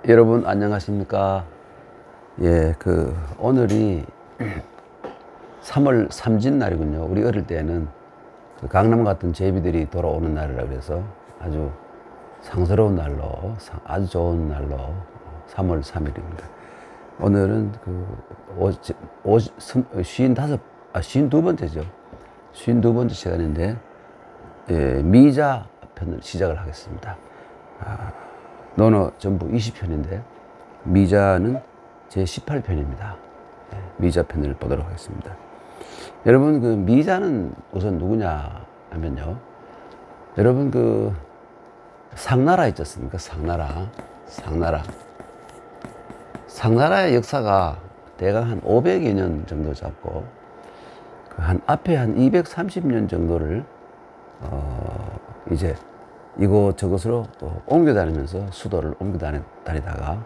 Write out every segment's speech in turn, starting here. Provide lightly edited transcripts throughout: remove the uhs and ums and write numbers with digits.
여러분 안녕하십니까? 예, 오늘이 3월 삼진날이군요. 우리 어릴 때는 그 강남 같은 제비들이 돌아오는 날이라고 해서 아주 상스러운 날로, 아주 좋은 날로 3월 3일입니다. 오늘은 52번째죠. 52번째 시간인데, 예, 미자 편을 시작을 하겠습니다. 논어 전부 20편인데 미자는 제 18편입니다. 미자 편을 보도록 하겠습니다. 여러분, 그 미자는 우선 누구냐 하면요, 여러분 상나라 있지 않습니까? 상나라의 역사가 대강 한 500여 년 정도 잡고 한 앞에 한 230년 정도를 이제 이곳저곳으로 또 옮겨 다니면서 수도를 옮겨 다니다가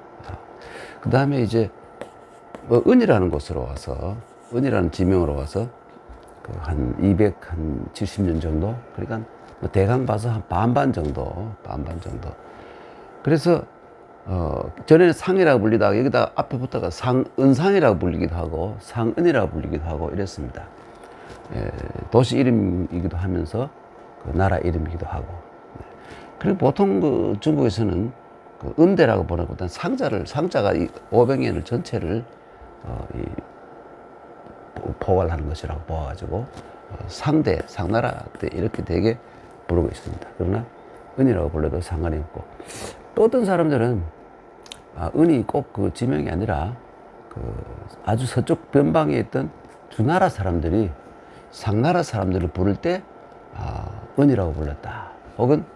그 다음에 이제 은이라는 곳으로 와서, 은이라는 지명으로 와서 한 270년 정도, 그러니까 대강 봐서 한 반반 정도. 그래서 전에는 상이라고 불리다가 여기다 앞에 붙다가 상은상이라고 불리기도 하고 상은이라고 불리기도 하고 이랬습니다. 예, 도시 이름이기도 하면서 나라 이름이기도 하고. 그리고 보통 중국에서는 은대라고 보는 것보다는 상자가 이 500년을 전체를 포괄하는 것이라고 보아가지고 상나라 때 이렇게 되게 부르고 있습니다. 그러나 은이라고 불러도 상관이 없고, 또 어떤 사람들은 은이 꼭 그 지명이 아니라 아주 서쪽 변방에 있던 주나라 사람들이 상나라 사람들을 부를 때 은이라고 불렀다, 혹은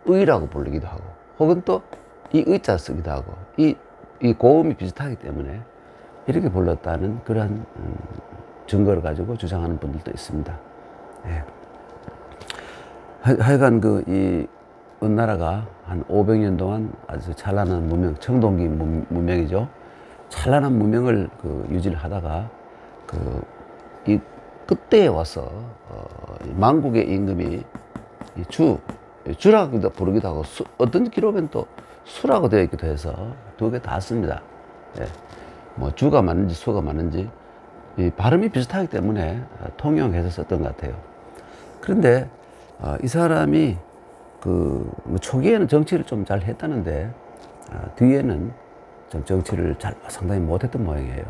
의라고 부르기도 하고, 혹은 또 이 의자 쓰기도 하고, 이 고음이 비슷하기 때문에 이렇게 불렀다는 그러한 증거를 가지고 주장하는 분들도 있습니다. 예. 하여간 이 은나라가 한 500년 동안 아주 찬란한 문명, 청동기 문명이죠. 찬란한 문명을 유지를 하다가 이 끝때에 와서 만국의 임금이 주라고 부르기도 하고, 어떤 기록엔 또 수라고 되어 있기도 해서 두 개 다 씁니다. 예. 뭐 주가 맞는지 수가 맞는지 이 발음이 비슷하기 때문에 통용해서 썼던 것 같아요. 그런데 이 사람이 초기에는 정치를 좀 잘 했다는데 뒤에는 좀 정치를 상당히 못했던 모양이에요.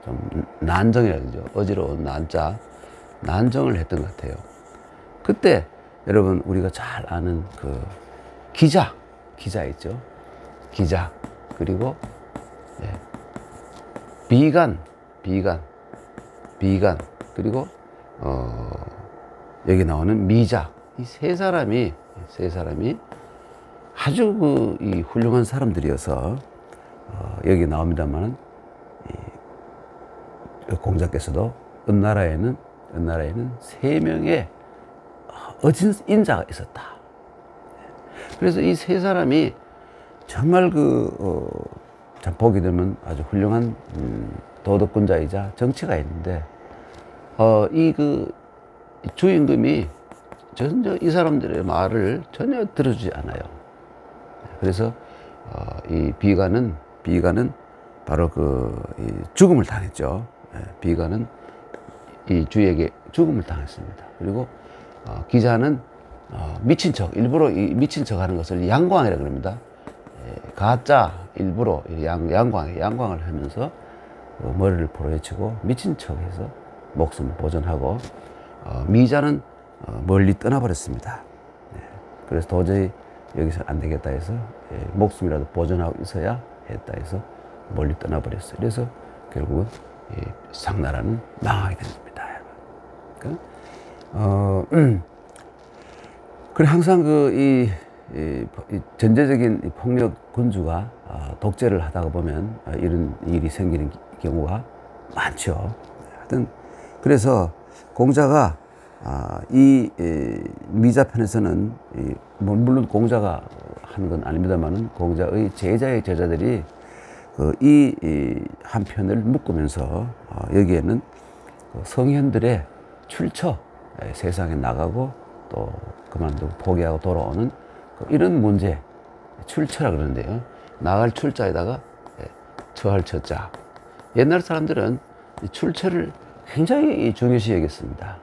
좀 난정이라 그러죠. 어지러운 난정을 했던 것 같아요. 그때 여러분, 우리가 잘 아는 기자 있죠. 기자, 그리고 비간, 그리고 여기 나오는 미자, 이 세 사람이 아주 이 훌륭한 사람들이어서 여기 나옵니다만은, 공자께서도 은나라에는 3명의 어진 인자가 있었다. 그래서 이 세 사람이 정말 참 보게 되면 아주 훌륭한 도덕군자이자 정치가 있는데, 이 주임금이 전혀 이 사람들의 말을 전혀 들어주지 않아요. 그래서 이 비간은 바로 이 죽음을 당했죠. 비간은 이 주에게 죽음을 당했습니다. 그리고 기자는 미친 척, 일부러 이 미친 척 하는 것을 양광이라고 합니다. 가짜, 일부러 양광을 하면서 머리를 부러뜨리고 미친 척 해서 목숨을 보존하고, 미자는 멀리 떠나버렸습니다. 그래서 도저히 여기서 안 되겠다 해서 목숨이라도 보존하고 있어야 했다 해서 멀리 떠나버렸어요. 그래서 결국은 상나라는 망하게 됩니다. 그래, 항상 이 전제적인 폭력 군주가 독재를 하다가 보면 이런 일이 생기는 경우가 많죠. 하여튼 그래서 공자가 이 미자편에서는 물론 공자가 하는 건 아닙니다만은, 공자의 제자들이 이 한 편을 묶으면서 여기에는 성현들의 출처, 세상에 나가고 또 그만두고 포기하고 돌아오는 이런 문제, 출처라 그러는데요. 나갈 출자에다가 처할 처자. 옛날 사람들은 출처를 굉장히 중요시 여겼습니다.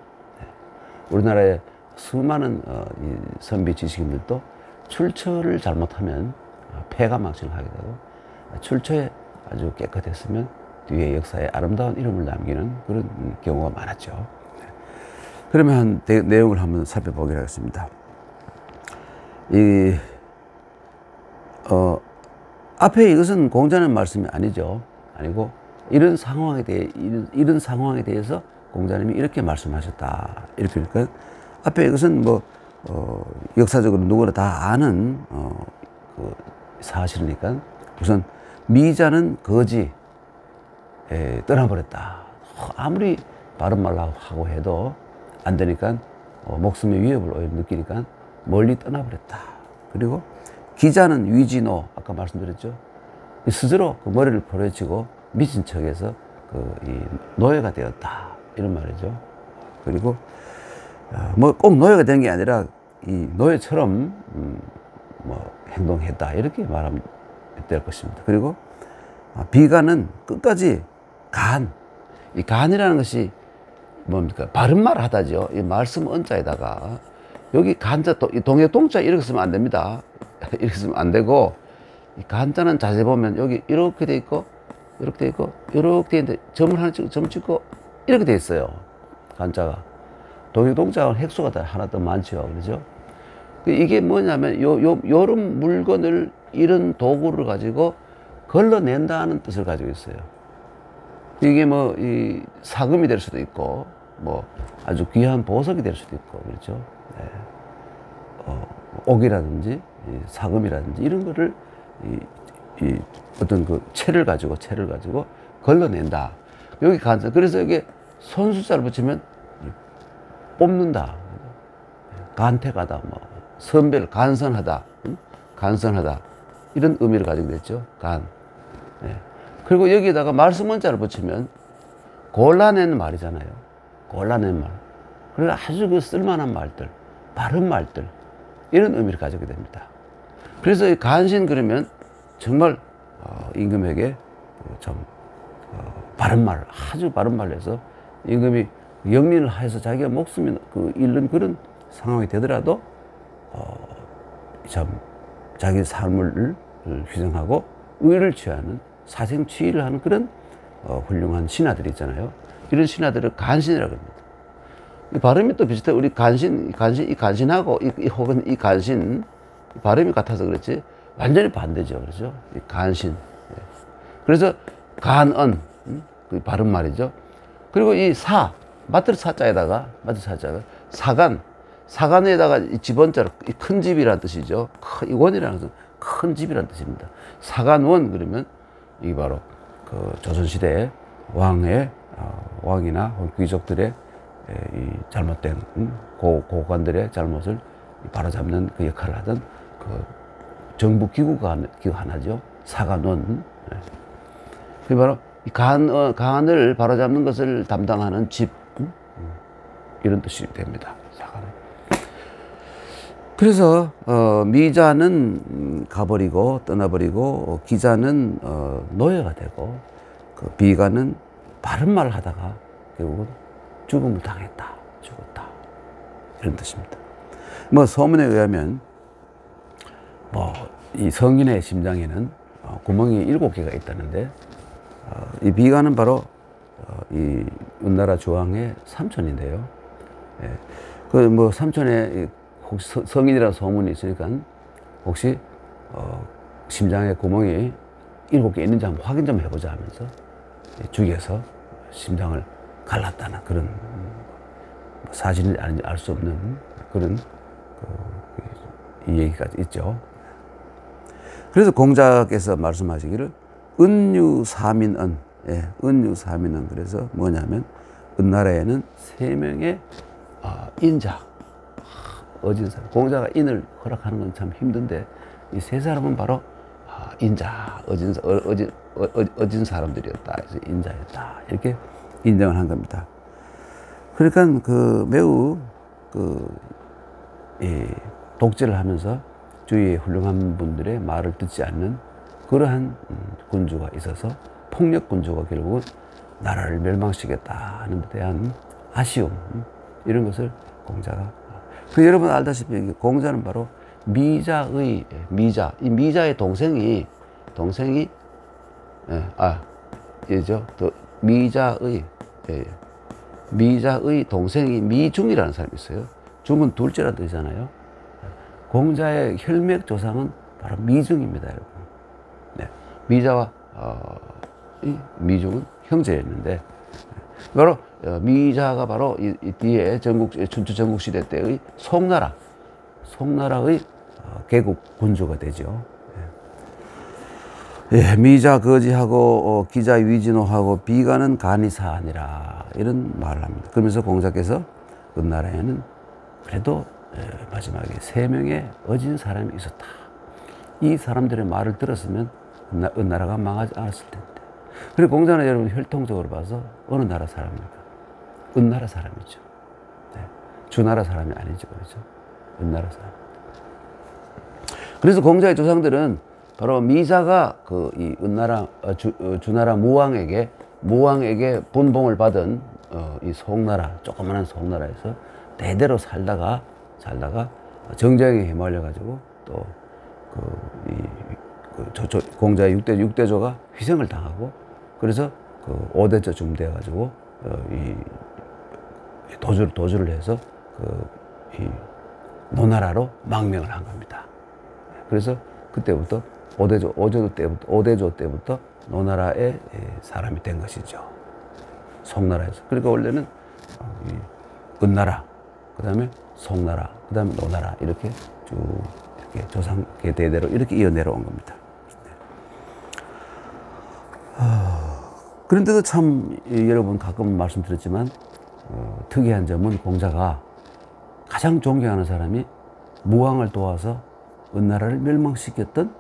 우리나라의 수많은 이 선비 지식인들도 출처를 잘못하면 폐가 망신하게 되고, 출처에 아주 깨끗했으면 뒤에 역사에 아름다운 이름을 남기는 그런 경우가 많았죠. 그러면 내용을 한번 살펴보기로 하겠습니다. 앞에 이것은 공자는 말씀이 아니죠. 아니고 이런 상황에 대해서 공자님이 이렇게 말씀하셨다. 이렇게 그러니까 앞에 이것은 뭐 역사적으로 누구나 다 아는 그 사실이니까 우선 미자는 거지 떠나버렸다. 아무리 바른 말로 하고 해도 안 되니까 목숨의 위협을 오히려 느끼니까 멀리 떠나버렸다. 그리고 기자는 위진호, 아까 말씀드렸죠. 스스로 그 머리를 부러지고 미친 척해서 이 노예가 되었다. 이런 말이죠. 그리고 뭐 꼭 노예가 된 게 아니라 이 노예처럼 뭐 행동했다. 이렇게 말하면 될 것입니다. 그리고 비가는 끝까지 이 간이라는 것이 뭡니까? 바른 말 하다죠. 이 말씀 언자에다가 여기 간자, 동해 동자 이렇게 쓰면 안 됩니다. 이렇게 쓰면 안 되고, 이 간자는 자세히 보면 여기 이렇게 돼 있고, 이렇게 돼 있고, 이렇게 돼 있는데 점을 하나 찍고, 점 찍고, 이렇게 돼 있어요. 간자가. 동해 동자는 획수가 다 하나 더 많죠. 그렇죠? 이게 뭐냐면, 요런 물건을, 이런 도구를 가지고 걸러낸다는 뜻을 가지고 있어요. 이게 뭐, 이 사금이 될 수도 있고, 뭐, 아주 귀한 보석이 될 수도 있고, 그렇죠? 네. 옥이라든지, 사금이라든지, 이런 거를, 어떤 그 채를 가지고 걸러낸다. 여기 간사. 그래서 이게 손수자를 붙이면 뽑는다. 간택하다, 뭐, 간선하다, 간선하다. 이런 의미를 가지고 됐죠. 간. 네. 그리고 여기에다가 말씀원자를 붙이면 골라내는 말이잖아요. 골라내는 말. 그래서 아주 그 쓸만한 말들, 바른 말들, 이런 의미를 가지게 됩니다. 그래서 이 간신 그러면 정말 임금에게 참 바른 말, 아주 바른 말을 해서 임금이 영린을 하여서 자기가 목숨이 잃는 그런 상황이 되더라도 참 자기 삶을 희생하고 의를 취하는 사생취의를 하는 그런 훌륭한 신하들이 있잖아요. 이런 신하들을 간신이라고 합니다. 이 발음이 또 비슷해. 우리 이 간신하고 혹은 이 간신 발음이 같아서 그렇지 완전히 반대죠. 그렇죠? 이 간신. 그래서 간언 그 발음 말이죠. 그리고 이 마트 사자에다가 사간에다가 이 집원자로 큰 집이라는 뜻이죠. 이 원이라는 것은 큰 집이라는 뜻입니다. 사간원 그러면 이게 바로 그 조선시대 왕이나 귀족들의 이 잘못된 고관들의 잘못을 바로잡는 그 역할을 하던 그 정부 기구가 하나죠. 사간원. 그게 바로 이 간을 바로잡는 것을 담당하는 집, 이런 뜻이 됩니다. 사간은. 그래서 미자는 가버리고 떠나버리고 기자는 노예가 되고 그 비가는 바른 말을 하다가 결국은 죽음을 당했다. 죽었다. 이런 뜻입니다. 뭐 소문에 의하면 뭐 이 성인의 심장에는 구멍이 7개가 있다는데 이 비가는 바로 이 은나라 주왕의 삼촌인데요. 예. 그 뭐 삼촌의 혹시 성인이라는 소문이 있으니까 혹시 심장에 구멍이 7개 있는지 한번 확인 좀 해보자 하면서 죽여서 심장을 갈랐다는 그런 사실인지 아닌지 알 수 없는 그런 이 얘기가 있죠. 그래서 공자께서 말씀하시기를 은유사민언, 은유사민언. 그래서 뭐냐면 은나라에는 3명의 인자, 어진 사람. 공자가 인을 허락하는 건 참 힘든데 이 3사람은 바로 인자, 어진 사람들이었다. 그래서 인자였다. 이렇게 인정을 한 겁니다. 그러니까 그 매우 독재를 하면서 주위의 훌륭한 분들의 말을 듣지 않는 그러한 군주가 있어서 폭력 군주가 결국은 나라를 멸망시켰다는 데 대한 아쉬움, 이런 것을 공자가. 그 여러분 알다시피 공자는 바로 미자의, 이 미자의 동생이 예죠. 또 미자의 동생이 미중이라는 사람이 있어요. 중은 둘째라는 뜻이잖아요. 공자의 혈맥 조상은 바로 미중입니다, 여러분. 네. 미자와 이 미중은 형제였는데, 바로 미자가 바로 이 뒤에 춘추 전국시대 때의 송나라의 개국 군주가 되죠. 예, 미자 거지하고 기자 위진호하고 비가는 간이사하니라, 이런 말을 합니다. 그러면서 공자께서 은나라에는 그래도 마지막에 3명의 어진 사람이 있었다. 이 사람들의 말을 들었으면 은나라가 망하지 않았을 텐데. 그리고 공자는 여러분 혈통적으로 봐서 어느 나라 사람입니까? 은나라 사람이죠. 네. 주나라 사람이 아니죠, 그렇죠? 은나라 사람. 그래서 공자의 조상들은 바로 미자가 이 은나라 주나라 무왕에게 분봉을 받은 이 송나라, 조그마한 송나라에서 대대로 살다가 정쟁에 휘말려 가지고 또 공자의 6대조가 희생을 당하고, 그래서 5대조쯤 돼 가지고 이 도주를 해서 이 노나라로 망명을 한 겁니다. 그래서 그때부터 5대조 때부터 노나라의 사람이 된 것이죠. 송나라에서. 그러니까 원래는 은나라, 그 다음에 송나라, 그 다음에 노나라, 이렇게 쭉 이렇게 조상계 대대로 이렇게 이어 내려온 겁니다. 그런데도 참 여러분 가끔 말씀드렸지만 특이한 점은 공자가 가장 존경하는 사람이 무왕을 도와서 은나라를 멸망시켰던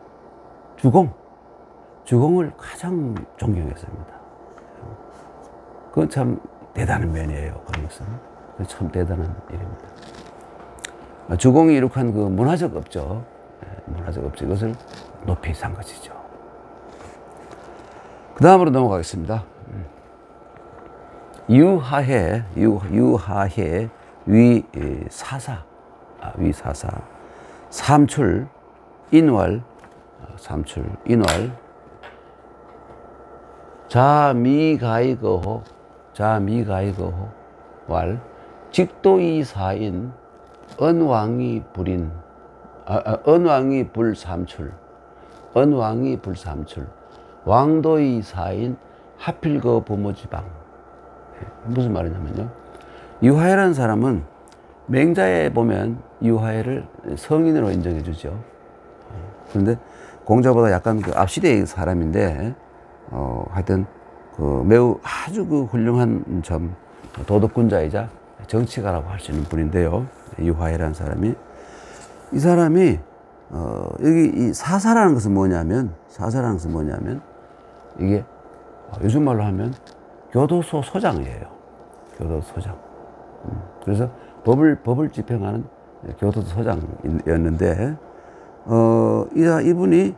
주공을 가장 존경했습니다. 그건 참 대단한 면이에요. 그런 것은. 그건 참 대단한 일입니다. 주공이 이룩한 그 문화적 업적, 이것을 높이 산 것이죠. 그 다음으로 넘어가겠습니다. 유하해 위사사, 삼출 인왈, 자미가이거호 왈 직도이사인 언왕이 불삼출 왕도이사인 하필거 부모지방. 무슨 말이냐면요, 유하해라는 사람은 맹자에 보면 유하해를 성인으로 인정해 주죠. 그런데 공자보다 약간 앞시대의 사람인데, 하여튼 매우 아주 훌륭한 도덕군자이자 정치가라고 할 수 있는 분인데요. 유하해라는 사람이, 이 사람이 여기 이 사사라는 것은 뭐냐면 이게 요즘 말로 하면 교도소 소장이에요. 교도소장. 그래서 법을 집행하는 교도소 소장이었는데, 이분이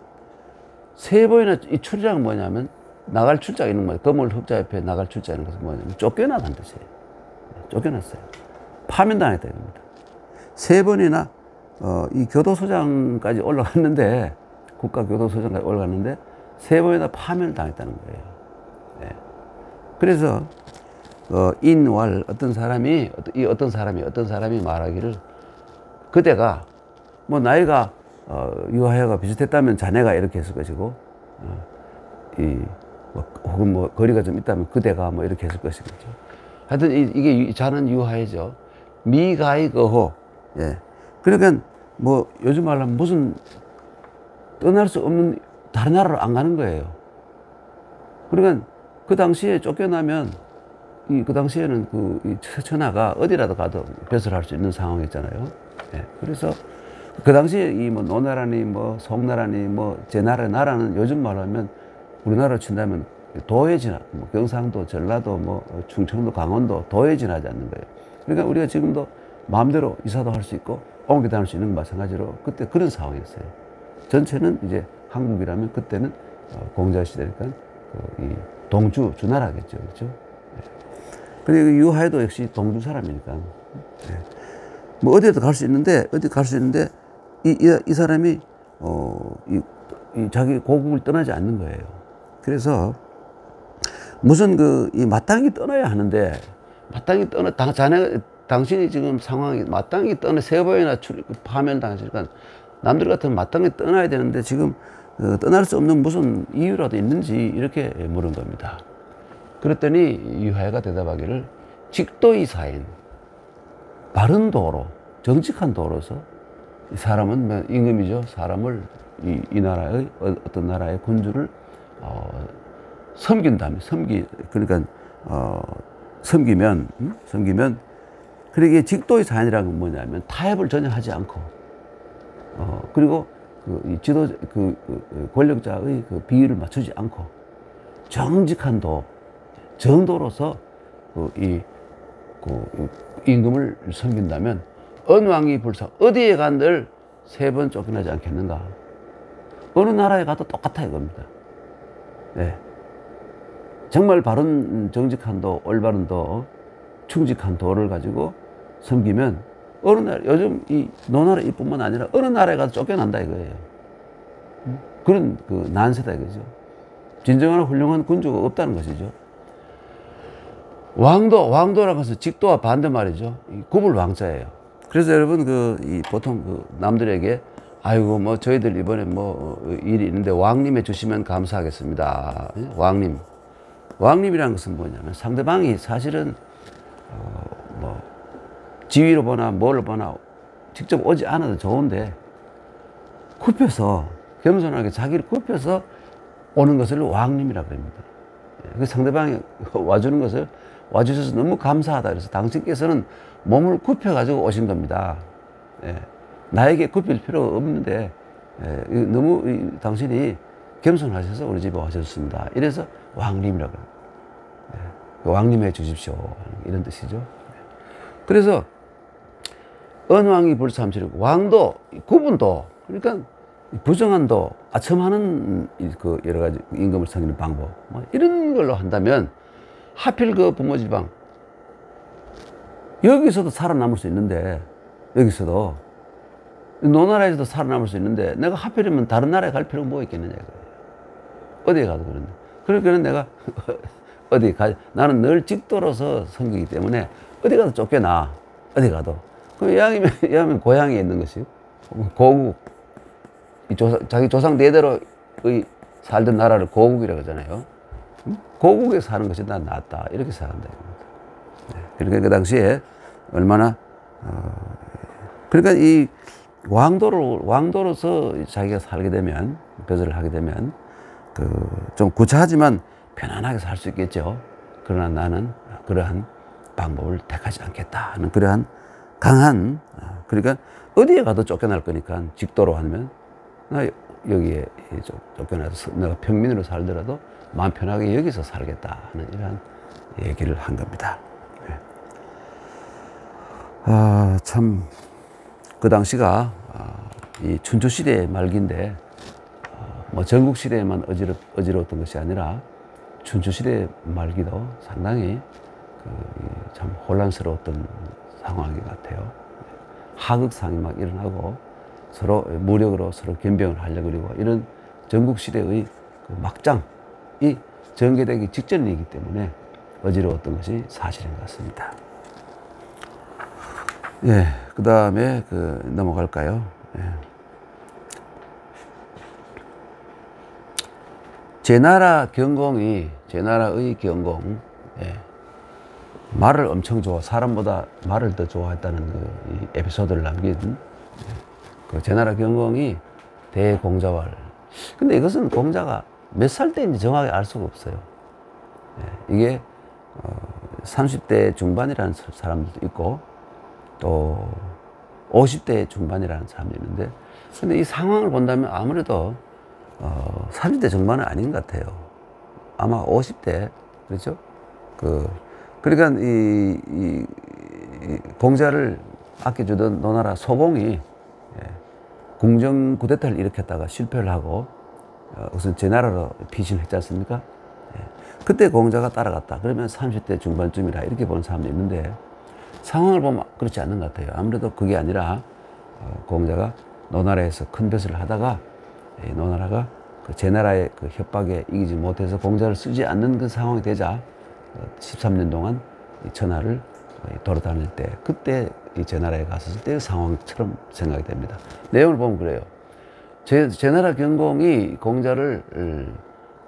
3번이나, 이 출이란 뭐냐면 나갈 출자 이런 거예요. 거물 흑자 옆에 나갈 출자 이런 것은 뭐냐면 쫓겨나다는 뜻이에요. 쫓겨났어요. 파면당했다 이겁니다. 3번이나 이 교도소장까지 올라갔는데, 국가교도소장까지 올라갔는데 3번이나 파면을 당했다는 거예요. 네. 그래서 인왈, 어떤 사람이 말하기를, 그대가 뭐 나이가 유하해가 비슷했다면 자네가 이렇게 했을 것이고, 혹은 뭐 거리가 좀 있다면 그대가 뭐 이렇게 했을 것이죠. 하여튼 이게 자는 유하해죠. 미가이거호. 예. 그러니까 뭐 요즘 말로 하면 무슨 떠날 수 없는 다른 나라로 안 가는 거예요. 그러니까 그 당시에 쫓겨나면 그 당시에는 이 천하가 어디라도 가도 배설할 수 있는 상황이었잖아요. 예. 그래서 그 당시에 뭐 노나라니 뭐 송나라니 뭐 제 나라는 요즘 말하면 우리나라로 친다면 도에 뭐 경상도, 전라도, 뭐 충청도, 강원도 도에 지나지 않는 거예요. 그러니까 우리가 지금도 마음대로 이사도 할 수 있고 옮겨 다닐 수 있는 건 마찬가지로 그때 그런 상황이었어요. 전체는 이제 한국이라면 그때는 공자 시대니까 이 동주 주나라겠죠, 그렇죠? 그리고 유하에도 역시 동주 사람이니까 뭐 어디에도 갈 수 있는데 이 사람이 이 자기 고국을 떠나지 않는 거예요. 그래서 무슨 이 마땅히 떠나야 하는데 마땅히 당신이 지금 상황이 마땅히 세 번이나 파면 당하시니까 남들 같으면 마땅히 떠나야 되는데 지금 떠날 수 없는 무슨 이유라도 있는지 이렇게 물은 겁니다. 그랬더니 유하야가 대답하기를 직도의 사인, 바른 도로, 정직한 도로서 이 사람은 임금이죠. 사람을 이 나라의 어떤 나라의 군주를 섬긴다면 그러니까 섬기면 그러게 직도의 사인이라는 건 뭐냐면 타협을 전혀 하지 않고 그리고 권력자의 비위를 맞추지 않고 정직한 정도로서 임금을 섬긴다면 어느 왕이 불사 어디에 간들 3번 쫓겨나지 않겠는가. 어느 나라에 가도 똑같아 이겁니다. 네. 정말 바른 정직한 올바른 충직한 도를 가지고 섬기면 어느 나라 요즘 이 노나라 이뿐만 아니라 어느 나라에 가도 쫓겨난다 이거예요. 그런 난세다 이거죠. 진정한 훌륭한 군주가 없다는 것이죠. 왕도라는 것은 직도와 반대 말이죠. 구불 왕자예요. 그래서 여러분 보통 남들에게 아이고 뭐 저희들 이번에 일이 있는데 왕님해 주시면 감사하겠습니다. 왕님이라는 것은 뭐냐면 상대방이 사실은 지위로 보나 뭘 보나 직접 오지 않아도 좋은데 굽혀서 겸손하게 자기를 굽혀서 오는 것을 왕님이라고 합니다. 그 상대방이 와주셔서 너무 감사하다. 그래서 당신께서는 몸을 굽혀가지고 오신 겁니다. 나에게 굽힐 필요가 없는데 너무 당신이 겸손하셔서 우리 집에 와주셨습니다. 이래서 왕님이라고 합니다. 왕님해 주십시오. 이런 뜻이죠. 그래서 어느 왕이 불삼치고 왕도, 구분도, 그러니까 부정한 아첨하는 여러 가지 임금을 섬기는 방법, 이런 걸로 한다면 하필 부모지방 여기서도 살아남을 수 있는데 여기서도 노나라에서도 살아남을 수 있는데 내가 하필이면 다른 나라에 갈 필요가 뭐 있겠느냐 이거예요. 어디에 가도 그런데 그러니까 내가 나는 늘 직도로서 섬기기 때문에 어디 가도 쫓겨나. 어디 가도. 그럼 이왕이면 고향에 있는 것이 고국. 자기 조상 대대로 살던 나라를 고국이라고 하잖아요. 고국에 사는 것이 난 낫다. 이렇게 생각한다. 그러니까 그 당시에 얼마나, 그러니까 이 왕도로서 자기가 살게 되면, 거절을 하게 되면, 좀 구차하지만 편안하게 살 수 있겠죠. 그러나 나는 그러한 방법을 택하지 않겠다 하는 그러한 강한, 그러니까 어디에 가도 쫓겨날 거니까 직도로 하면 나 여기에 쫓겨나서 내가 평민으로 살더라도 마음 편하게 여기서 살겠다 하는 이러한 얘기를 한 겁니다. 참 그 당시가 이 춘추시대의 말기인데 뭐 전국시대에만 어지러웠던 것이 아니라 춘추시대 말기도 상당히 참 혼란스러웠던 상황인 것 같아요. 하극상이 막 일어나고 서로 무력으로 서로 변병을 하려고 그러고 이런 전국시대의 막장이 전개되기 직전이기 때문에 어지러웠던 것이 사실인 것 같습니다. 예, 그 다음에 넘어갈까요? 예. 제나라의 경공, 예. 말을 엄청 사람보다 말을 더 좋아했다는 이 에피소드를 남긴 제나라 경공이 대공자왈. 근데 이것은 공자가 몇 살 때인지 정확히 알 수가 없어요. 예. 이게 30대 중반이라는 사람들도 있고 또 50대 중반이라는 사람도 있는데 근데 이 상황을 본다면 아무래도 30대 중반은 아닌 것 같아요. 아마 50대, 그렇죠? 그러니까 이 공자를 아껴주던 노나라 소공이 궁정 쿠데타를 일으켰다가 실패를 하고 우선 제나라로 피신했지 않습니까? 예. 그때 공자가 따라갔다. 그러면 30대 중반쯤이라 이렇게 보는 사람도 있는데 상황을 보면 그렇지 않는 것 같아요. 아무래도 그게 아니라 공자가 노나라에서 큰 벼슬을 하다가 노나라가 그 제나라의 그 협박에 이기지 못해서 공자를 쓰지 않는 그 상황이 되자 13년 동안 이 천하를 돌아다닐 때 그때 이 제나라에 갔을 때의 상황처럼 생각이 됩니다. 내용을 보면 그래요. 제나라 경공이 공자를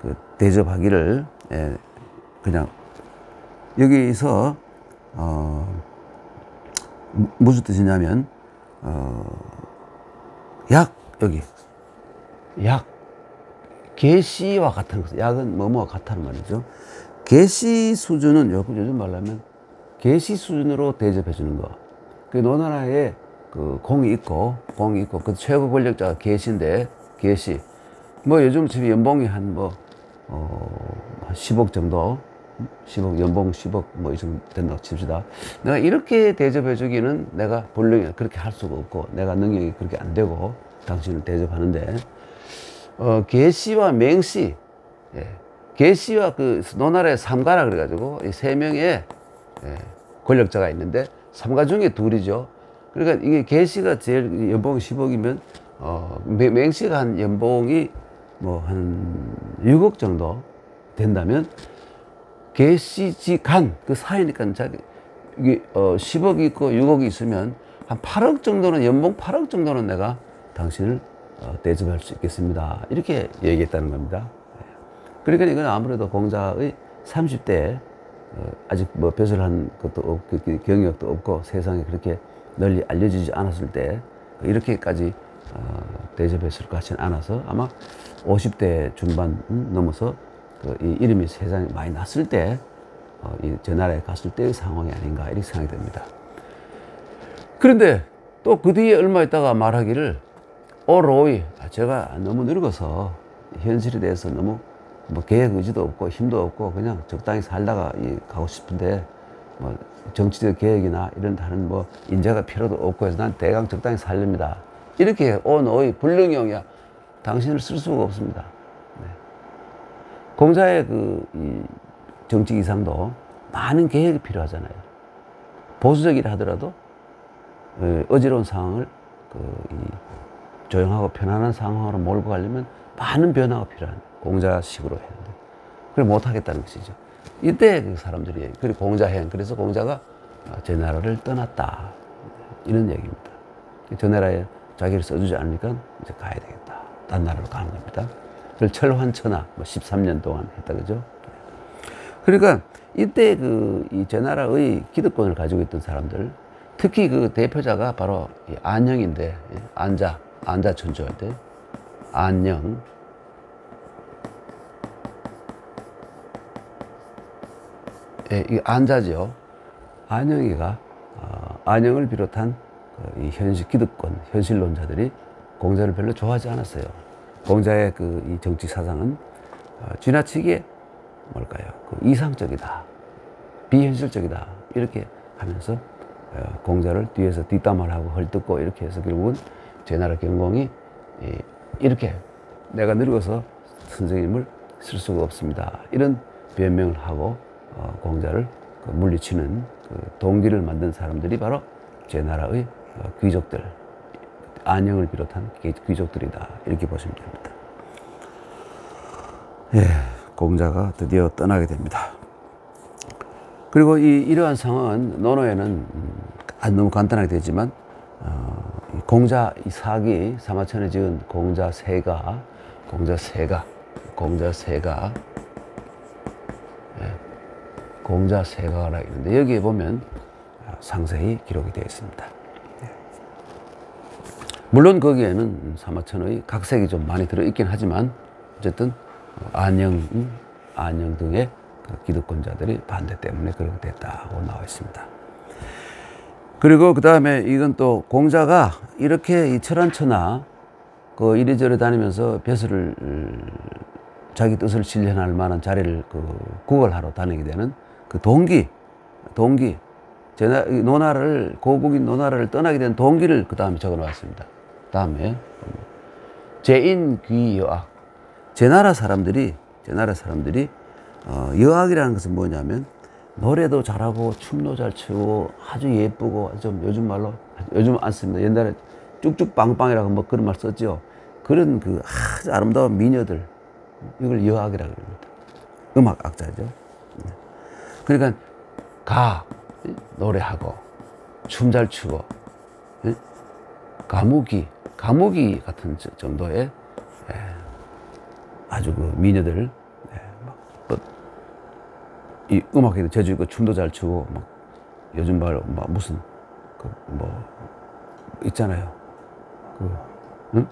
그 대접하기를 그냥 여기서 무슨 뜻이냐면 여기 약 계시와 같은 것, 약은 뭐뭐와 같다는 말이죠. 계시 수준은 요즘 말하면 계시 수준으로 대접해 주는 거. 그 노나라에 그 공이 있고 그 최고 권력자가 계시인데 계시 뭐 요즘 집이 연봉이 한 10억 정도 10억 연봉 10억 뭐 이 정도 된다고 칩시다. 내가 이렇게 대접해 주기는 내가 본능이 그렇게 할 수가 없고 내가 능력이 그렇게 안 되고 당신을 대접하는데 계시와 맹시 계시와 그 노나라의 삼가라 그래가지고 이 세 명의 권력자가 있는데 삼가 중에 둘이죠. 그러니까 이게 계시가 제일 연봉이 10억이면 맹시가 한 연봉이 뭐 한 6억 정도 된다면 계시지간 그 사이니까 자기 이게 10억이 있고 6억이 있으면 한 8억 정도는 연봉 8억 정도는 내가 당신을 대접할 수 있겠습니다. 이렇게 얘기했다는 겁니다. 그러니까 이건 아무래도 공자의 30대에 아직 뭐 벼슬한 것도 없고 경력도 없고 세상에 그렇게 널리 알려지지 않았을 때 이렇게까지 대접했을 것 같지는 않아서 아마 50대 중반 넘어서 이 이름이 세상에 많이 났을 때 이 제나라에 갔을 때의 상황이 아닌가 이렇게 생각이 됩니다. 그런데 또 그 뒤에 얼마 있다가 말하기를 로이 제가 너무 늙어서 현실에 대해서 너무 뭐 계획 의지도 없고 힘도 없고 그냥 적당히 살다가 가고 싶은데 뭐 정치적 계획이나 이런 다른 뭐 인재가 필요도 없고 해서 난 대강 적당히 살립니다. 이렇게 너의 불능형이야. 당신을 쓸 수가 없습니다. 네. 공자의 이 정치 이상도 많은 계획이 필요하잖아요. 보수적이라 하더라도 어지러운 상황을 조용하고 편안한 상황으로 몰고 가려면 많은 변화가 필요한 공자식으로 해야 돼. 그걸 못 하겠다는 것이죠. 이때 그 사람들이 그리고 공자행 그래서 공자가 제나라를 떠났다 이런 얘기입니다. 제나라에 자기를 써주지 않으니까 이제 가야 되겠다. 딴 나라로 가는 겁니다. 그걸 철환천하 13년 동안 했다 그죠? 그러니까 이때 이 제나라의 기득권을 가지고 있던 사람들 특히 그 대표자가 바로 안영인데 안자천조할 때 안영 이 안자죠. 안영이가 안영을 비롯한 이 현실 기득권, 현실론자들이 공자를 별로 좋아하지 않았어요. 공자의 이 정치 사상은 지나치게 뭘까요? 이상적이다, 비현실적이다 이렇게 하면서 공자를 뒤에서 뒷담화를 하고 헐뜯고 이렇게 해서 결국은 제나라 경공이 이렇게 내가 늙어서 선생님을 쓸 수가 없습니다. 이런 변명을 하고 공자를 물리치는 동기를 만든 사람들이 바로 제나라의 귀족들, 안영을 비롯한 귀족들이다. 이렇게 보시면 됩니다. 공자가 드디어 떠나게 됩니다. 그리고 이러한 상황은 논어에는 너무 간단하게 되지만 공자 이 사기 사마천에 지은 공자세가라 있는데 여기에 보면 상세히 기록이 되어 있습니다. 물론 거기에는 사마천의 각색이 좀 많이 들어있긴 하지만 어쨌든 안영 등의 기득권자들이 반대 때문에 그렇게 됐다고 나와 있습니다. 그리고 그 다음에 이건 또 공자가 이렇게 이 철안천하 이리저리 다니면서 벼슬을 자기 뜻을 실현할 만한 자리를 구걸하러 다니게 되는 그 동기 노나라를 고국인 노나라를 떠나게 된 동기를 그 다음에 적어 놓았습니다. 다음에 제인귀여악 제 나라 사람들이 여학이라는 것은 뭐냐면 노래도 잘하고 춤도 잘 추고 아주 예쁘고 좀 요즘 말로 요즘 안 씁니다. 옛날에 쭉쭉 빵빵이라고 뭐 그런 말 썼죠. 그런 그 아주 아름다운 미녀들 이걸 여학이라고 합니다. 음악학자죠. 그러니까 노래하고 춤 잘 추고 가무기 같은 정도의 아주 그 미녀들 이 음악에도 재주 있고 춤도 잘 추고 막 요즘 말로 막 무슨 그 뭐 있잖아요. 응?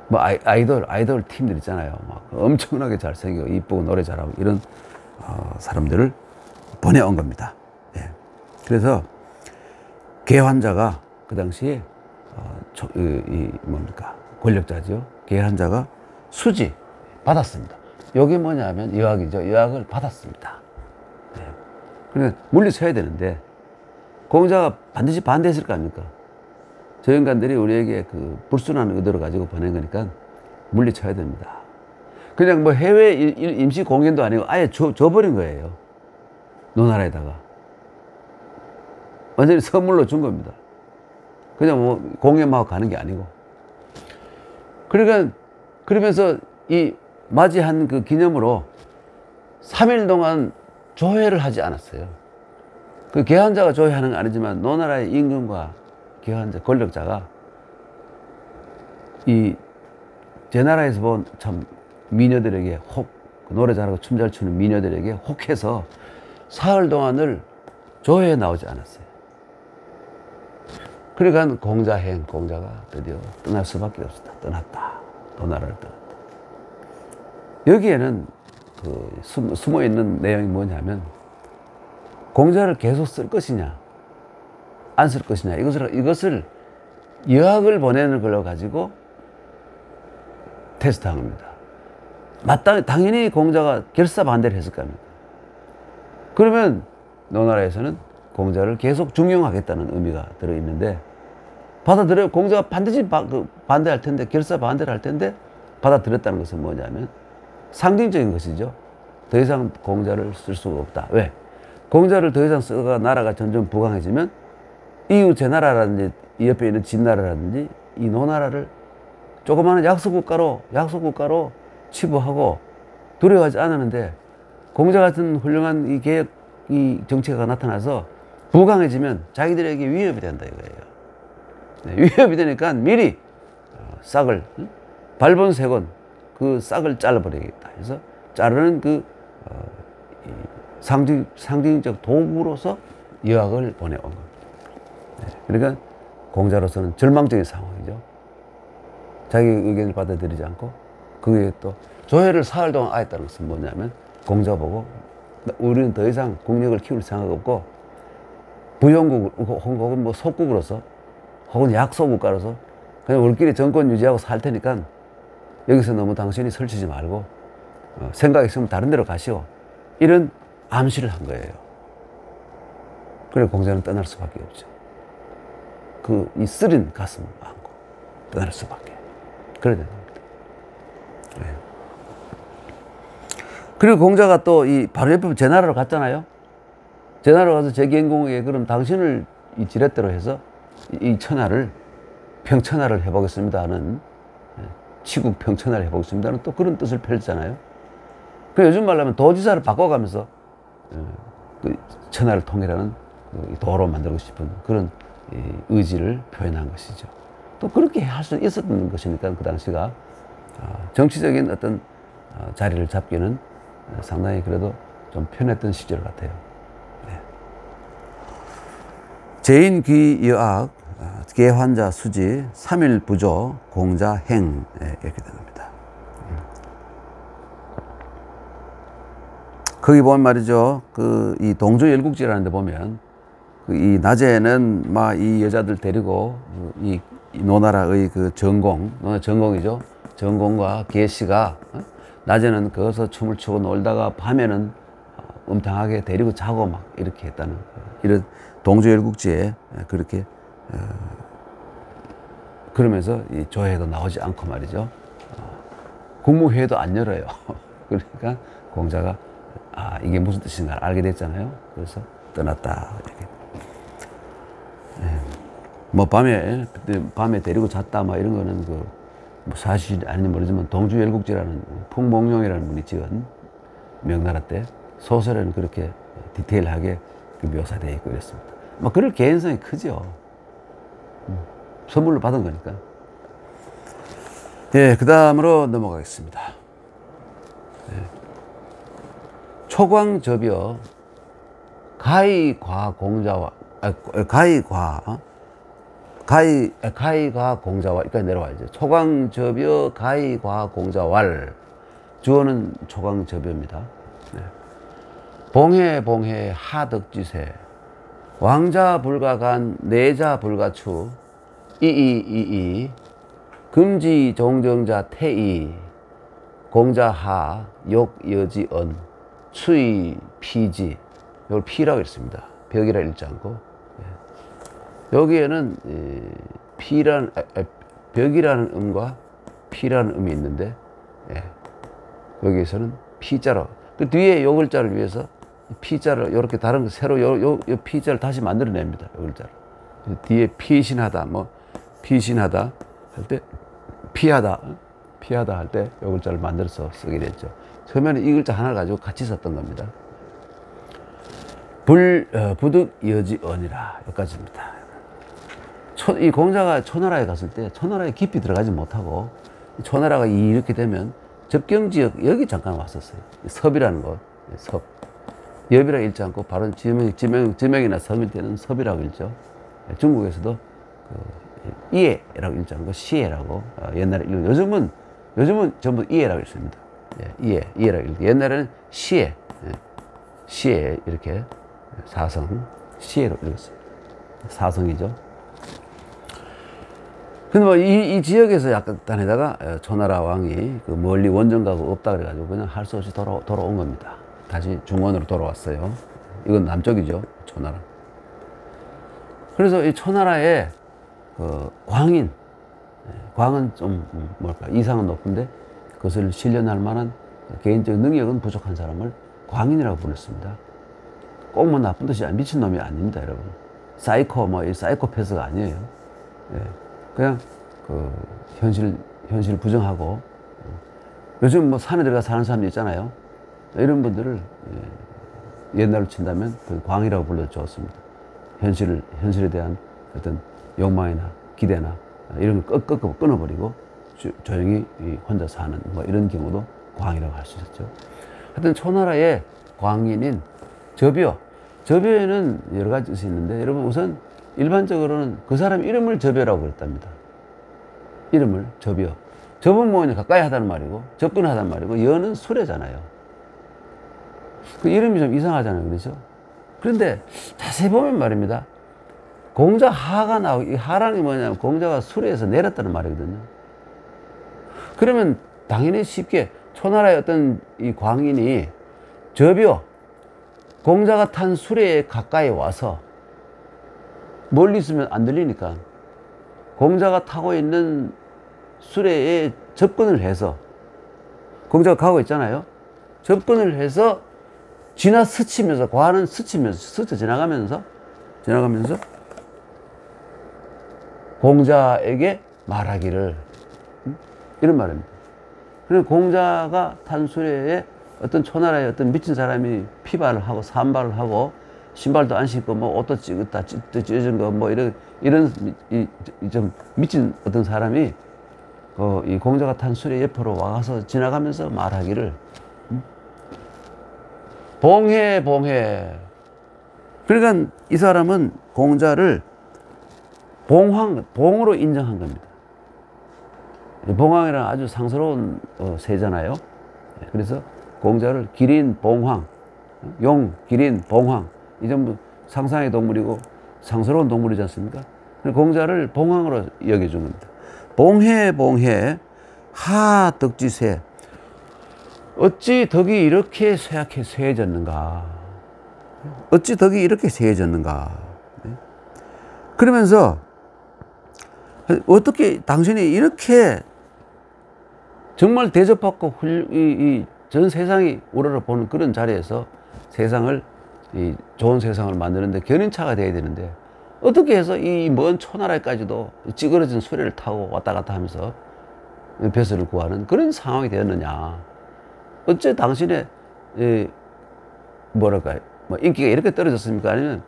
뭐 아이돌 팀들 있잖아요. 막 엄청나게 잘생기고 이쁘고 노래 잘하고 이런 사람들을 보내온 겁니다. 예. 그래서 개환자가 그 당시에 뭡니까 권력자죠. 개환자가 수지 받았습니다. 여기 뭐냐면 여학이죠. 여학을 받았습니다. 예. 그러니까 물리쳐야 되는데 공자가 반드시 반대했을 거 아닙니까? 저 인간들이 우리에게 그 불순한 의도를 가지고 보낸 거니까 물리쳐야 됩니다. 그냥 뭐 해외 임시 공연도 아니고 아예 줘버린 거예요. 노나라에다가. 완전히 선물로 준 겁니다. 그냥 뭐 공연만 하고 가는 게 아니고. 그러니까, 그러면서 이 맞이한 그 기념으로 3일 동안 조회를 하지 않았어요. 그 개환자가 조회하는 건 아니지만 노나라의 임금과 개환자, 권력자가 제 나라에서 본 참 미녀들에게 노래 잘하고 춤 잘 추는 미녀들에게 혹해서 사흘 동안을 조회에 나오지 않았어요. 그러니까 공자가 드디어 떠날 수밖에 없었다. 떠났다. 노나라를 떠났다. 여기에는 그 숨어 있는 내용이 뭐냐면 공자를 계속 쓸 것이냐 안 쓸 것이냐 이것을 여학을 보내는 걸로 가지고 테스트한 겁니다. 당연히 공자가 결사 반대를 했을 거 아닙니까? 그러면 노나라에서는 공자를 계속 중용하겠다는 의미가 들어있는데 받아들여요. 공자가 반드시 반대할 텐데 결사 반대를 할 텐데 받아들였다는 것은 뭐냐면 상징적인 것이죠. 더 이상 공자를 쓸 수가 없다. 왜? 공자를 더 이상 쓰다가 나라가 점점 부강해지면 이웃 제 나라라든지 이 옆에 있는 진나라라든지 이 노나라를 조그마한 약소국가로 치부하고 두려워하지 않았는데 공자 같은 훌륭한 이 계획, 이 정체가 나타나서 부강해지면 자기들에게 위협이 된다 이거예요. 네, 위협이 되니까 미리 싹을 발본색원 그 싹을 잘라버리겠다 해서 자르는 그 상징적 도구로서 여학을 보내온 겁니다. 네, 그러니까 공자로서는 절망적인 상황이죠. 자기 의견을 받아들이지 않고 그게 또 조회를 사흘 동안 하였다는 것은 뭐냐면 공자 보고 우리는 더 이상 국력을 키울 생각 없고 부영국 혹은 뭐 속국으로서 혹은 약소국가로서 그냥 우리끼리 정권 유지하고 살 테니까 여기서 너무 당신이 설치지 말고 생각 있으면 다른 데로 가시오. 이런 암시를 한 거예요. 그래 공자는 떠날 수밖에 없죠. 이 쓰린 가슴을 안고 떠날 수밖에. 그래야 되는 겁니다. 네. 그리고 공자가 또 바로 옆에 제 나라로 갔잖아요. 제 나라로 가서 제기행공에게 그럼 당신을 이 지렛대로 해서 이 천하를 평천하를 해보겠습니다 하는 치국 평천하를 해보겠습니다 하는 또 그런 뜻을 펼쳤잖아요. 그 요즘 말로 하면 도지사를 바꿔가면서 그 천하를 통일하는 도로 만들고 싶은 그런 의지를 표현한 것이죠. 또 그렇게 할 수 있었던 것이니까 그 당시가 정치적인 어떤 자리를 잡기는 상당히 그래도 좀 편했던 시절 같아요. 네. 제인 귀 여학 개환자 수지 3일 부조 공자 행 이렇게 됩니다. 거기 보면 말이죠. 이 동조 열국지라는 데 보면 이 낮에는 막 이 여자들 데리고 이 노나라의 그 전공이죠. 전공과 계시가 낮에는 거기서 춤을 추고 놀다가 밤에는 음탕하게 데리고 자고 막 이렇게 했다는 이런 동조열국지에 그렇게 그러면서 이 조회도 나오지 않고 말이죠. 국무회의도 안 열어요. 그러니까 공자가 이게 무슨 뜻인가 알게 됐잖아요. 그래서 떠났다. 이렇게. 뭐 밤에 데리고 잤다 막 이런 거는 뭐 사실 아닌지 모르지만 동주열국지라는 풍몽룡이라는 분이 지은 명나라 때 소설에는 그렇게 디테일하게 묘사되어 있고 이랬습니다. 뭐 그럴 개연성이 크죠. 선물로 받은 거니까. 예, 그 다음으로 넘어가겠습니다. 예. 초광접여 가의과 공자와 가의과 공자와 여기까지 내려와야죠. 초광접여 가의과 공자왈 주어는 초광접여입니다. 네. 봉해 하덕지세 왕자 불가간 내자 불가추 이이 금지 종정자 태이 공자하 욕여지언 추이 피지 이걸 피라고 했습니다. 벽이라 읽지 않고 여기에는 벽이라는 음과 피라는 음이 있는데 여기에서는 피자로 그 뒤에 요 글자를 위해서 피자를 이렇게 다른 거 새로 요 피자를 다시 만들어냅니다. 요 글자를 뒤에 피신하다 뭐 피신하다 할 때 피하다 할 때 요 글자를 만들어서 쓰게 됐죠. 처음에는 이 글자 하나를 가지고 같이 썼던 겁니다. 부득여지언이라 여기까지입니다. 이 공자가 초나라에 갔을 때 초나라에 깊이 들어가지 못하고 초나라가 이렇게 되면 접경지역 여기 잠깐 왔었어요. 섭이라는 곳, 섭. 엽이라고 읽지 않고 바로 지명이나 섬일 때는 섭이라고 읽죠. 중국에서도 이해라고 읽지 않고 시해라고 옛날에 읽고 요즘은 전부 이해라고 읽습니다. 이해라고 읽고 옛날에는 시해 이렇게 사성 시해로 읽었어요. 사성이죠. 근데 뭐 이 지역에서 약간 다니다가 초나라 왕이 멀리 원정가가 없다 그래가지고 그냥 할 수 없이 돌아온 겁니다. 다시 중원으로 돌아왔어요. 이건 남쪽이죠, 초나라. 그래서 이 초나라의 광인, 광은 좀 이상은 높은데 그것을 실현할 만한 개인적 능력은 부족한 사람을 광인이라고 불렀습니다. 꼭 뭐 나쁜 뜻이 아니라 미친놈이 아닙니다, 여러분. 이 사이코패스가 아니에요. 그냥 현실 부정하고 요즘 뭐 산에 들어가 사는 사람들 있잖아요. 이런 분들을 옛날로 친다면 광이라고 불러주었습니다. 현실에 대한 어떤 욕망이나 기대나 이런 걸 끊어버리고 조용히 혼자 사는 뭐 이런 경우도 광이라고 할 수 있었죠. 하여튼 초나라의 광인인 접여에는 여러 가지 뜻이 있는데 여러분 우선 일반적으로는 그 사람 이름을 접여라고 그랬답니다. 이름을 접여. 접은 뭐냐 가까이 하다는 말이고 접근하다는 말이고 여는 수레잖아요. 그 이름이 좀 이상하잖아요. 그렇죠? 그런데 자세히 보면 말입니다. 공자 하가 나오고 이 하라는 게 뭐냐면 공자가 수레에서 내렸다는 말이거든요. 그러면 당연히 쉽게 초나라의 어떤 이 광인이 접여 공자가 탄 수레에 가까이 와서 멀리 있으면 안 들리니까 공자가 타고 있는 수레에 접근을 해서 공자가 가고 있잖아요. 접근을 해서 스치면서 과는 스쳐 지나가면서 공자에게 말하기를 이런 말입니다. 그래서 공자가 탄 수레에 어떤 초나라의 어떤 미친 사람이 피발을 하고 산발을 하고 신발도 안 신고 뭐 옷도 찢어진 거 뭐 이런 좀 미친 어떤 사람이 이 공자가 탄 수레 옆으로 와서 지나가면서 말하기를 봉해. 그러니까 이 사람은 공자를 봉으로 인정한 겁니다. 봉황이라는 아주 상스러운 새잖아요. 그래서 공자를 기린, 봉황, 용, 기린, 봉황 이 전부 상상의 동물이고 상스러운 동물이지 않습니까? 공자를 봉황으로 여겨준 겁니다. 봉해 하 덕지세 어찌 덕이 이렇게 쇠해졌는가? 어찌 덕이 이렇게 쇠해졌는가? 그러면서 어떻게 당신이 이렇게 정말 대접받고 전 세상이 우러러보는 그런 자리에서 세상을, 좋은 세상을 만드는데 견인차가 돼야 되는데, 어떻게 해서 이 먼 초나라에까지도 찌그러진 수레를 타고 왔다 갔다 하면서 벼슬을 구하는 그런 상황이 되었느냐. 어째 당신의, 뭐랄까요, 뭐 인기가 이렇게 떨어졌습니까? 아니면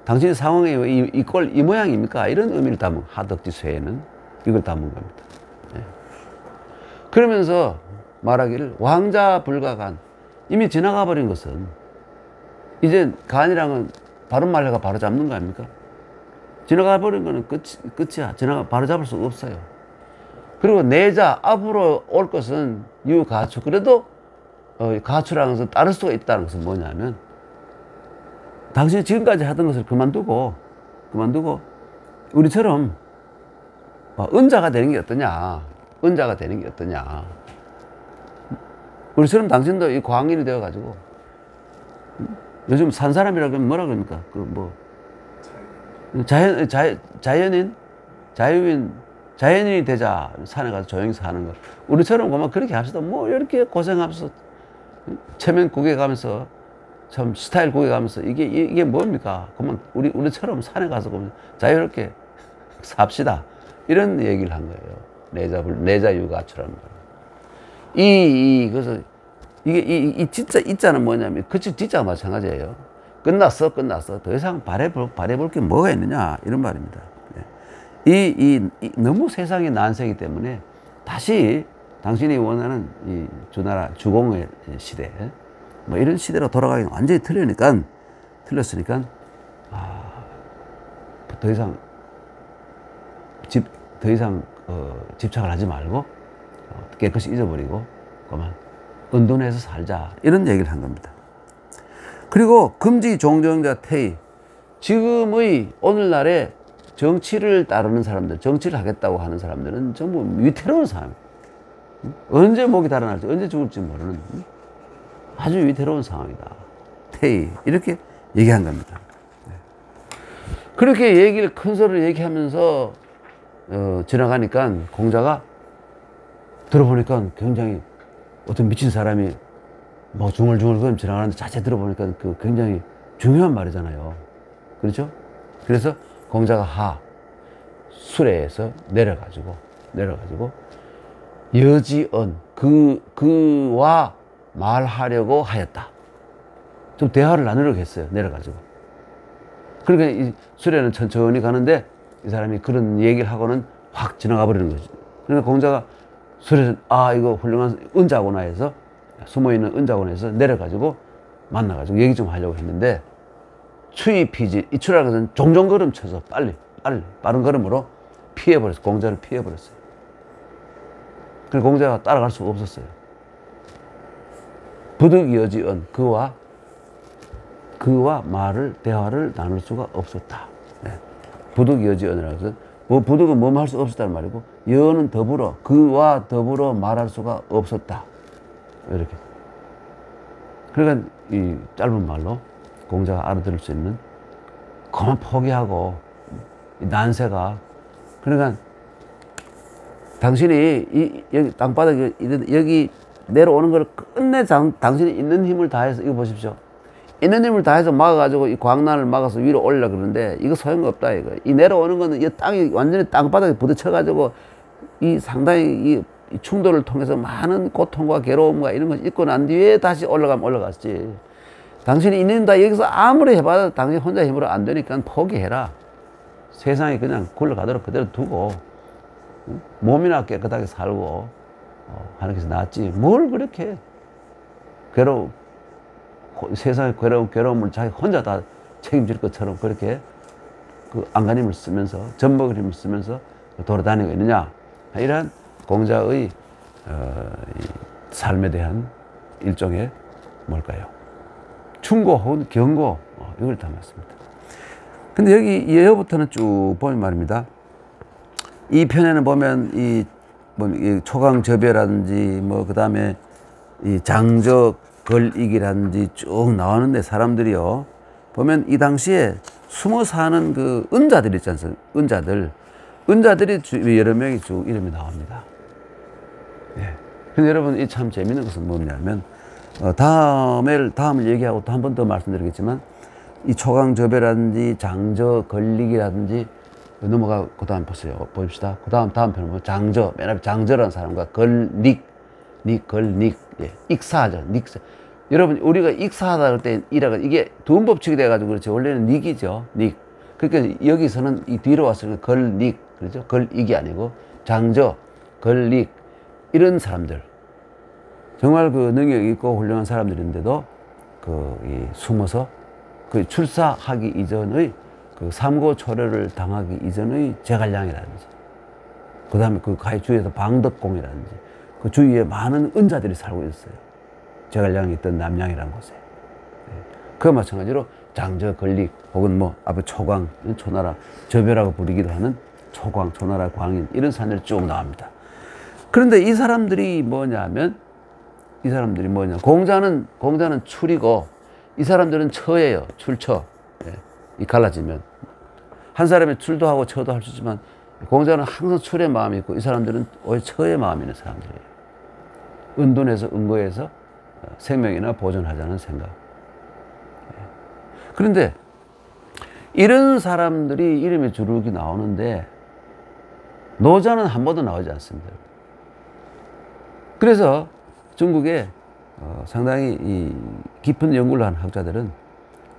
당신의 상황이 이 모양입니까? 이런 의미를 담은 하덕지 쇠에는 이걸 담은 겁니다. 예. 그러면서 말하기를 왕자 불가간, 이미 지나가 버린 것은 이제 간이랑은 바른 말해가 바로 잡는 거 아닙니까? 지나가 버린 거는 끝이야. 바로 잡을 수가 없어요. 그리고 내자, 앞으로 올 것은 유가추. 그래도 가추라는 것은 따를 수가 있다는 것은 뭐냐면, 당신이 지금까지 하던 것을 그만두고 우리처럼 은자가 되는 게 어떠냐. 은자가 되는 게 어떠냐. 우리처럼 당신도 이 광인이 되어가지고, 요즘 산 사람이라고 하면 뭐라 그럽니까? 자연인이 되자. 산에 가서 조용히 사는 거. 우리처럼 그만 그렇게 합시다. 뭐 이렇게 고생하면서 체면 구겨가면서 참 스타일 구겨가면서 이게 뭡니까? 그만 우리처럼 산에 가서 그만 자유롭게 삽시다. 이런 얘기를 한 거예요. 내자유가추라는 거. 그래서 이 진짜 이자는 뭐냐면, 그치, 진짜가 마찬가지예요. 끝났어. 더 이상 바래볼 게 뭐가 있느냐. 이런 말입니다. 너무 세상이 난세이기 때문에 다시 당신이 원하는 이 주공의 시대, 뭐 이런 시대로 돌아가기는 완전히 틀렸으니까, 더 이상 집착을 하지 말고, 깨끗이 잊어버리고, 그만 은둔해서 살자. 이런 얘기를 한 겁니다. 그리고 금지 종정자 태의. 지금의 오늘날에 정치를 따르는 사람들, 정치를 하겠다고 하는 사람들은 전부 위태로운 사람이에요. 언제 목이 달아날지, 언제 죽을지 모르는 아주 위태로운 상황이다. 태의. 이렇게 얘기한 겁니다. 그렇게 큰 소리로 얘기하면서 지나가니까 공자가 들어보니까 굉장히 어떤 미친 사람이 뭐 중얼중얼 지나가는데 자세히 들어보니까 굉장히 중요한 말이잖아요. 그렇죠? 그래서 공자가 수레에서 내려가지고 여지언, 그와 말하려고 하였다. 좀 대화를 나누려고 했어요. 내려가지고. 그러니까 이 수레는 천천히 가는데 이 사람이 그런 얘기를 하고는 확 지나가 버리는 거죠. 그러니까 공자가 수레에서 이거 훌륭한 은자구나 해서, 숨어있는 은자구나 해서 내려가지고 만나가지고 얘기 좀 하려고 했는데, 추이피지, 이 추라는 것은 종종 걸음 쳐서 빠른 걸음으로 피해버렸어요. 공자를 피해버렸어요. 그래서 공자가 따라갈 수가 없었어요. 부득여지언, 그와 대화를 나눌 수가 없었다. 네. 부득여지언이라는 것은, 부득은 뭐뭐 할 수 없었다는 말이고, 여는 그와 더불어 말할 수가 없었다. 이렇게. 그러니까 이 짧은 말로 공자가 알아들을 수 있는, 그만 포기하고, 이 난세가, 그러니까 당신이 여기 땅바닥에 여기 내려오는 걸 끝내 당신이 있는 힘을 다해서, 이거 보십시오. 있는 힘을 다해서 막아가지고 이 광란을 막아서 위로 올려 그러는데, 이거 소용없다. 이 내려오는 거는 이 땅이 완전히 땅바닥에 부딪혀가지고 이 상당히 이 충돌을 통해서 많은 고통과 괴로움과 이런 것이 있고 난 뒤에 다시 올라가면 올라갔지. 당신이 있는다 여기서 아무리 해봐도 당신 혼자 힘으로 안 되니까 포기해라. 세상이 그냥 굴러가도록 그대로 두고 몸이나 깨끗하게 살고 하는 것이 낫지. 뭘 그렇게 세상의 괴로움을 자기 혼자 다 책임질 것처럼 그렇게 안간힘을 쓰면서, 젖먹을 힘을 쓰면서 돌아다니고 있느냐. 이런 공자의 삶에 대한 일종의 뭘까요? 충고 혹은 경고, 이걸 담았습니다. 근데 여기 이어부터는 쭉 보면 말입니다. 이 편에는 보면 이 초강접여라든지 그 다음에 이 장적걸익이라든지 쭉 나오는데, 사람들이요 보면 이 당시에 숨어 사는 그 은자들 있지 않습니까? 은자들이 여러 명이 쭉 이름이 나옵니다. 예. 근데 여러분, 이 참 재밌는 것은 뭐냐면, 다음을 얘기하고 또 한 번 더 말씀드리겠지만, 이 초강저배라든지 장저, 걸릭이라든지, 넘어가, 그 다음 보세요. 봅시다. 그 다음 편은 뭐 장저, 맨 앞에 장저라는 사람과 걸릭, 걸릭, 예, 익사하죠. 닉사. 여러분, 우리가 익사하다 할 때, 이게 두음법칙이 돼가지고 그렇지. 원래는 닉이죠. 닉. 그러니까 여기서는 이 뒤로 왔으니까 걸릭, 그렇죠? 걸릭이 아니고, 장저, 걸릭, 이런 사람들. 정말 그 능력이 있고 훌륭한 사람들인데도 숨어서 그 출사하기 이전의 그 삼고초려를 당하기 이전의 제갈량이라든지, 그 다음에 그 가히 주위에서 방덕공이라든지, 그 주위에 많은 은자들이 살고 있어요. 제갈량이 있던 남양이라는 곳에. 그와 마찬가지로 장저, 걸릭, 혹은 뭐 앞에 초광, 초나라, 저벼라고 부르기도 하는 초광, 초나라, 광인, 이런 산들이 쭉 나옵니다. 그런데 이 사람들이 뭐냐면, 공자는 출이고, 이 사람들은 처예요. 출처. 예. 이 갈라지면. 한 사람이 출도 하고 처도 할 수 있지만, 공자는 항상 출의 마음이 있고, 이 사람들은 오히려 처의 마음이 있는 사람들이에요. 은둔해서, 은거해서 생명이나 보존하자는 생각. 예. 그런데, 이런 사람들이 이름이 주르륵 나오는데, 노자는 한 번도 나오지 않습니다. 그래서 중국에 상당히 이 깊은 연구를 한 학자들은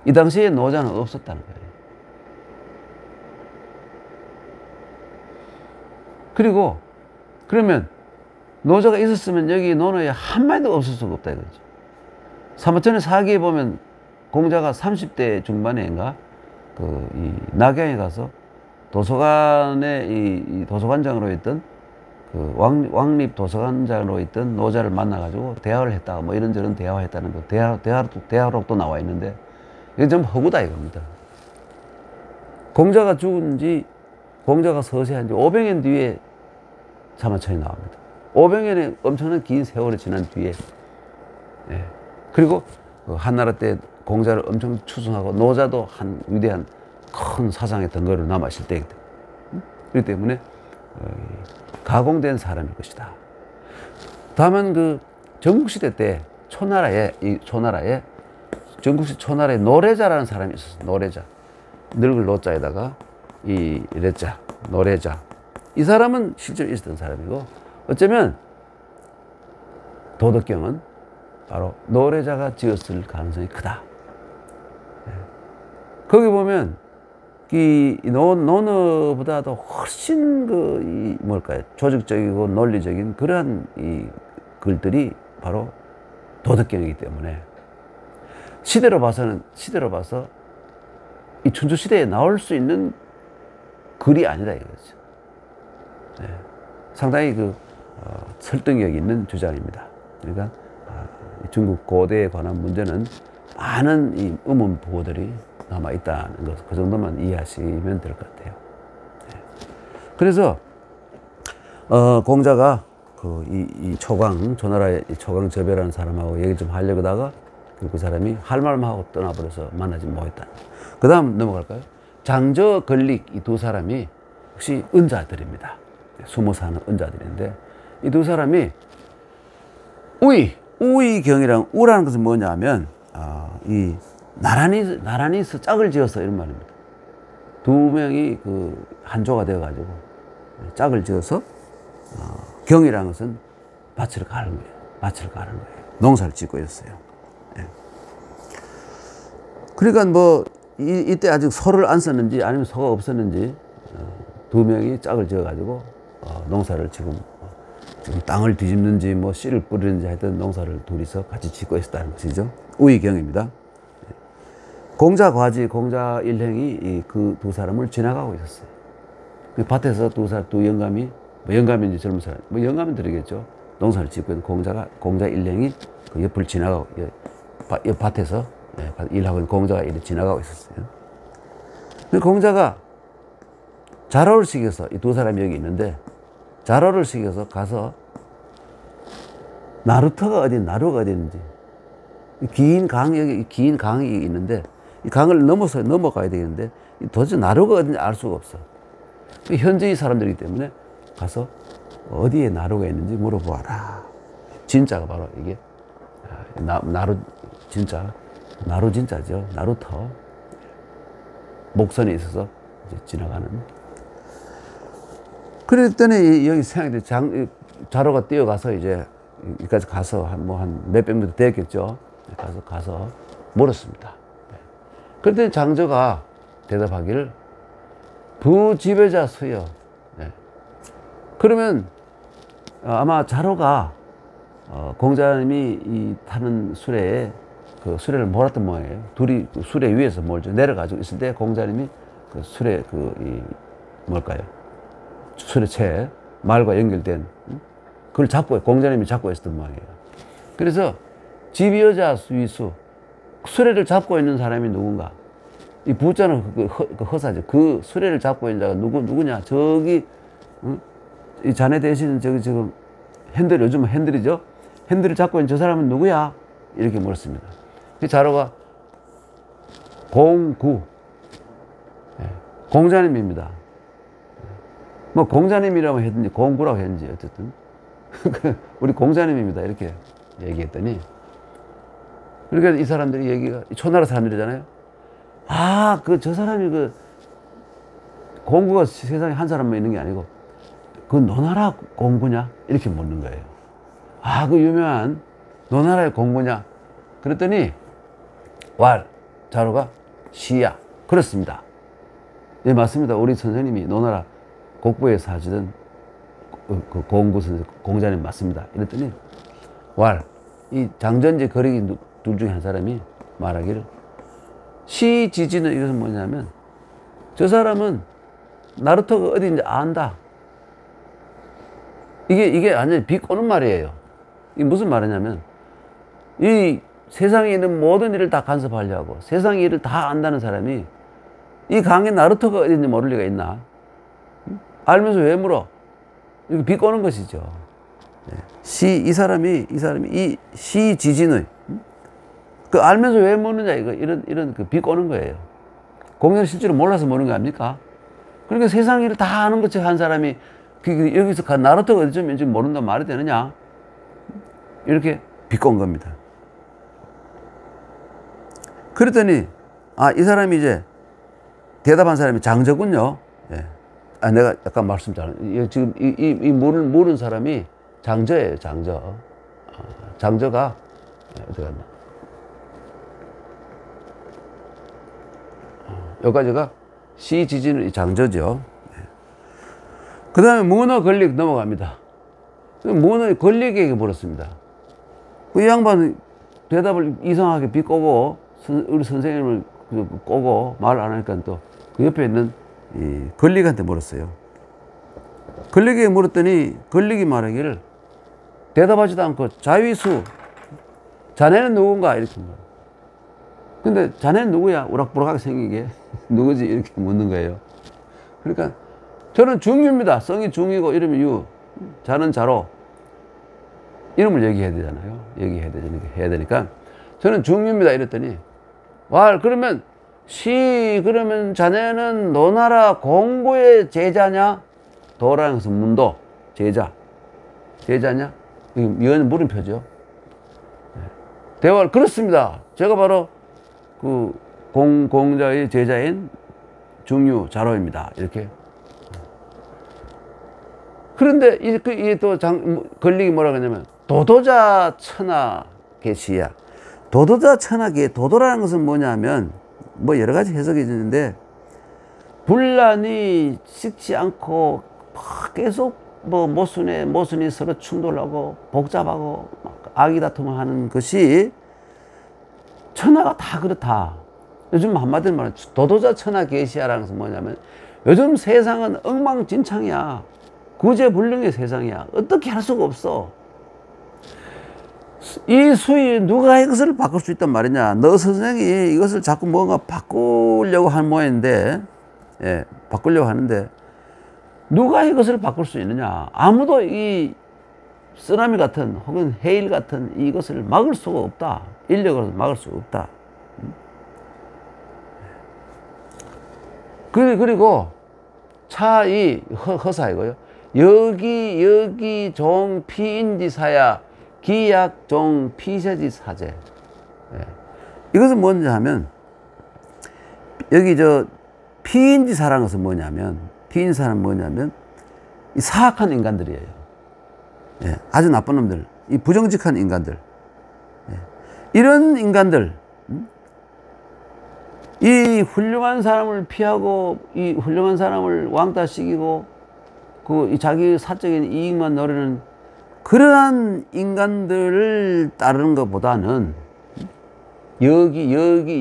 이 당시에 노자는 없었다는 거예요. 그리고 그러면 노자가 있었으면 여기 논어에 한마디도 없을 수가 없다 이거죠. 사무천의 사기에 보면 공자가 30대 중반에인가 이 낙양에 가서 도서관에 이 도서관장으로 있던 그 왕립 도서관장으로 있던 노자를 만나가지고 대화를 했다가 뭐 이런저런 대화했다는 거, 대화록도 나와 있는데, 이게 좀 허구다 이겁니다. 공자가 죽은 지, 공자가 서세한 지 500년 뒤에 사마천이 나옵니다. 500년의 엄청난 긴 세월이 지난 뒤에, 예. 그리고 한나라 때 공자를 엄청 추승하고, 노자도 한 위대한 큰 사상의 덩어리로 남아있을 때이기 때문에, 그렇기 때문에 가공된 사람일 것이다. 다만 그 전국시대 때 초나라에 전국시 초나라에 노래자라는 사람이 있었어요. 노래자. 늙을 노자에다가 이 레자, 노래자. 이 사람은 실제로 있었던 사람이고, 어쩌면 도덕경은 바로 노래자가 지었을 가능성이 크다. 거기 보면 이 논어보다도 훨씬 조직적이고 논리적인 그러한 이 글들이 바로 도덕경이기 때문에 시대로 봐서 이 춘추시대에 나올 수 있는 글이 아니다 이거죠. 네. 상당히 설득력 있는 주장입니다. 그러니까 중국 고대에 관한 문제는 많은 이 음원 보고들이 남아있다는 것, 그 정도만 이해하시면 될 것 같아요. 네. 그래서, 공자가 이 초나라의 초강저배라는 사람하고 얘기 좀 하려고 하다가 그 사람이 할 말만 하고 떠나버려서 만나지 못했다. 그 다음 넘어갈까요? 장저, 걸릭 이 두 사람이 역시 은자들입니다. 숨어 사는 은자들인데, 이 두 사람이 우의경이랑 우라는 것은 뭐냐 하면, 나란히 짝을 지어서 이런 말입니다. 두 명이 한조가 되어가지고 짝을 지어서 경이라는 것은 밭을 가는 거예요. 농사를 짓고 있었어요. 예. 그러니까 이때 아직 소를 안 썼는지 아니면 소가 없었는지 두 명이 짝을 지어가지고 농사를 지금 땅을 뒤집는지 씨를 뿌리는지 하여튼 농사를 둘이서 같이 짓고 있었다는 것이죠. 우의경입니다. 공자 과지, 공자 일행이 그 두 사람을 지나가고 있었어요. 그 밭에서 두 영감이, 영감인지 젊은 사람, 영감들이겠죠. 농사를 짓고 있는 공자 일행이 그 옆을 지나가고, 옆 밭에서 일하고 있는 공자가 이렇게 지나가고 있었어요. 공자가 자로를 시켜서, 이 두 사람이 여기 있는데, 자로를 시켜서 가서, 나루가 어디 있는지, 긴 강이 있는데, 이 강을 넘어가야 되겠는데, 도대체 나루가 어딘지 알 수가 없어. 현지의 사람들이기 때문에 가서 어디에 나루가 있는지 물어보아라. 진짜가 바로 이게 나루 진짜죠. 나루터. 목선에 있어서 이제 지나가는. 그랬더니 여기 생각이 자로가 뛰어가서 이제 여기까지 가서 한 몇백 미터 됐겠죠. 가서 물었습니다. 그랬더니 장저가 대답하기를 부지배자 수여. 네. 그러면 아마 자로가 공자님이 이 타는 수레에 그 수레를 몰았던 모양이에요. 둘이 그 수레 위에서 몰죠. 내려가지고 있을 때 공자님이 그 수레 뭘까요? 수레채 말과 연결된 그걸 공자님이 잡고 있었던 모양이에요. 그래서 지비여자 수위수 수레를 잡고 있는 사람이 누군가? 이 부자는 그 허사죠. 그 수레를 잡고 있는 자가 누구냐? 저기 이 자네 대신 저기 지금 핸들, 요즘은 핸들이죠. 핸들을 잡고 있는 저 사람은 누구야? 이렇게 물었습니다. 그 자로가 공구, 공자님입니다. 뭐 공자님이라고 했든지 공구라고 했는지 어쨌든 우리 공자님입니다. 이렇게 얘기했더니, 그러니까 이 사람들이 얘기가 초나라 사람들이잖아요. 아, 저 사람이 공구가 세상에 한 사람만 있는 게 아니고 노나라 공구냐? 이렇게 묻는 거예요. 아, 그 유명한 노나라의 공구냐? 그랬더니 자로가 시야. 그렇습니다. 예, 맞습니다. 우리 선생님이 노나라 곡부에서 하시던 그 공구 선생, 공자님 맞습니다. 이랬더니 이 장전제 거리기 둘 중에 한 사람이 말하기를 시지지는 이것은 뭐냐면 저 사람은 나루토가 어디인지 안다. 이게 완전히 비꼬는 말이에요. 이게 무슨 말이냐면 이 세상에 있는 모든 일을 다 간섭하려고 세상의 일을 다 안다는 사람이 이 강의 나루토가 어디인지 모를 리가 있나? 알면서 왜 물어? 이거 비꼬는 것이죠. 이 사람이 이 시지진의 알면서 왜 묻느냐, 이런 비꼬는 거예요. 공자는 실제로 몰라서 묻는 거 아닙니까? 그러니까 세상 일을 다 아는 것처럼 한 사람이 여기서 나루토가 어디쯤인지 모른다 말이 되느냐? 이렇게 비꼰 겁니다. 그랬더니 이 사람이 이제 대답한 사람이 장저군요. 내가 약간 말씀 지금 이 물은 사람이 장저예요. 장저가 어디 갔나? 여기까지가 시지진의 장저죠. 그 다음에 문어 걸릭 넘어갑니다. 문어 걸릭에게 물었습니다. 이 양반은 대답을 이상하게 비꼬고 우리 선생님을 꼬고 말 안 하니까 또 그 옆에 있는 이 걸릭한테 물었어요. 걸릭에게 물었더니 걸릭이 말하기를 대답하지도 않고 자위수 자네는 누군가 이렇게 물어요. 근데 자네는 누구야? 우락부락하게 생기게 누구지? 이렇게 묻는 거예요. 그러니까 저는 중유입니다. 성이 중이고 이름이 유, 자는 자로. 이름을 얘기해야 되잖아요. 해야 되니까 저는 중유입니다. 이랬더니 그러면 그러면 자네는 노나라 공구의 제자냐? 도라는 것은 문도, 제자냐? 이건 물음표죠. 대화를 그렇습니다. 제가 바로 그 공자의 제자인 중유 자로입니다. 이렇게. 그런데 이게 또 걸릭이 뭐라 그러냐면 도도자 천하 계시야. 도도자 천하 계, 도도라는 것은 뭐냐면 뭐 여러 가지 해석이 있는데 분란이 식지 않고 계속 모순이 서로 충돌하고 복잡하고 아기다툼을 하는 것이 천하가 다 그렇다. 요즘 한마디로 말하면 도도자 천하 계시야라는 것은 뭐냐면 요즘 세상은 엉망진창이야. 구제불능의 세상이야. 어떻게 할 수가 없어. 이 수위 누가 이것을 바꿀 수 있단 말이냐. 너 선생이 이것을 자꾸 뭔가 바꾸려고 하는 모양인데, 바꾸려고 하는데 누가 이것을 바꿀 수 있느냐. 아무도 이 쓰나미 같은 혹은 해일 같은 이것을 막을 수가 없다. 인력으로 막을 수가 없다. 그리고 차이 허사이고요. 여기 종 피인지사야 기약종 피세지 사제. 예. 이것은 뭔지 하면, 여기 피인지사라는 것은 뭐냐면, 피인지사는 뭐냐면, 이 사악한 인간들이에요. 예. 아주 나쁜 놈들, 이 부정직한 인간들. 예. 이런 인간들, 이 훌륭한 사람을 피하고, 이 훌륭한 사람을 왕따시키고, 이 자기 사적인 이익만 노리는 그러한 인간들을 따르는 것보다는 여기와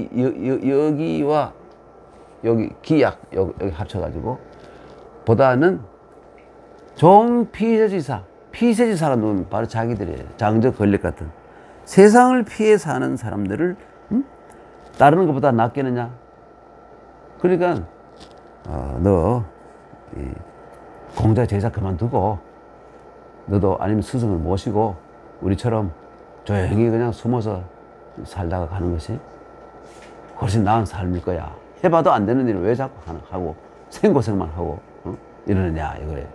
여기 기약 여기 합쳐가지고 보다는 피세지사가 누구면 바로 자기들이에요. 장적 권력 같은 세상을 피해 사는 사람들을 따르는 것보다 낫겠느냐. 그러니까 너 공자 제자 그만두고 너도 아니면 스승을 모시고 우리처럼 조용히 그냥 숨어서 살다가 가는 것이 훨씬 나은 삶일 거야. 해봐도 안 되는 일을 왜 자꾸 하고 생고생만 하고 이러느냐 이거예요.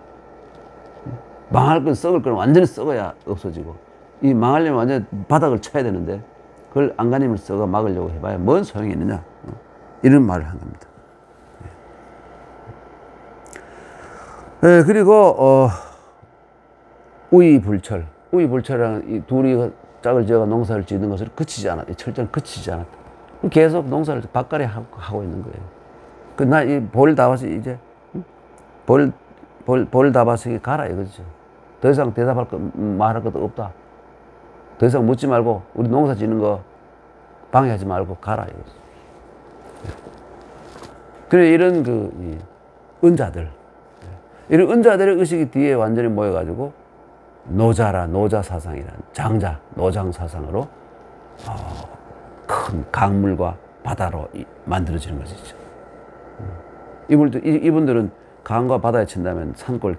망할 건 썩을 건 완전히 썩어야 없어지고, 이 망하려면 완전히 바닥을 쳐야 되는데 그걸 안간힘을 썩어 막으려고 해봐야 뭔 소용이 있느냐, 이런 말을 한 겁니다. 예, 그리고 우이불철이라는 이 둘이 짝을 지어가 농사를 짓는 것을 그치지 않았다. 이 철저는 그치지 않았다. 계속 농사를 밭갈이 하고 있는 거예요. 나 이 볼 다 봐서 이제 볼 다 봐서 가라 이거죠. 더 이상 대답할 거 말할 것도 없다. 더 이상 묻지 말고 우리 농사 짓는 거 방해하지 말고 가라 이거죠. 그래 이런 이 은자들, 이런 은자들의 의식이 뒤에 완전히 모여가지고 노자 사상이란 노장 사상으로 큰 강물과 바다로 만들어지는 것이죠. 이분들은 강과 바다에 친다면 산골,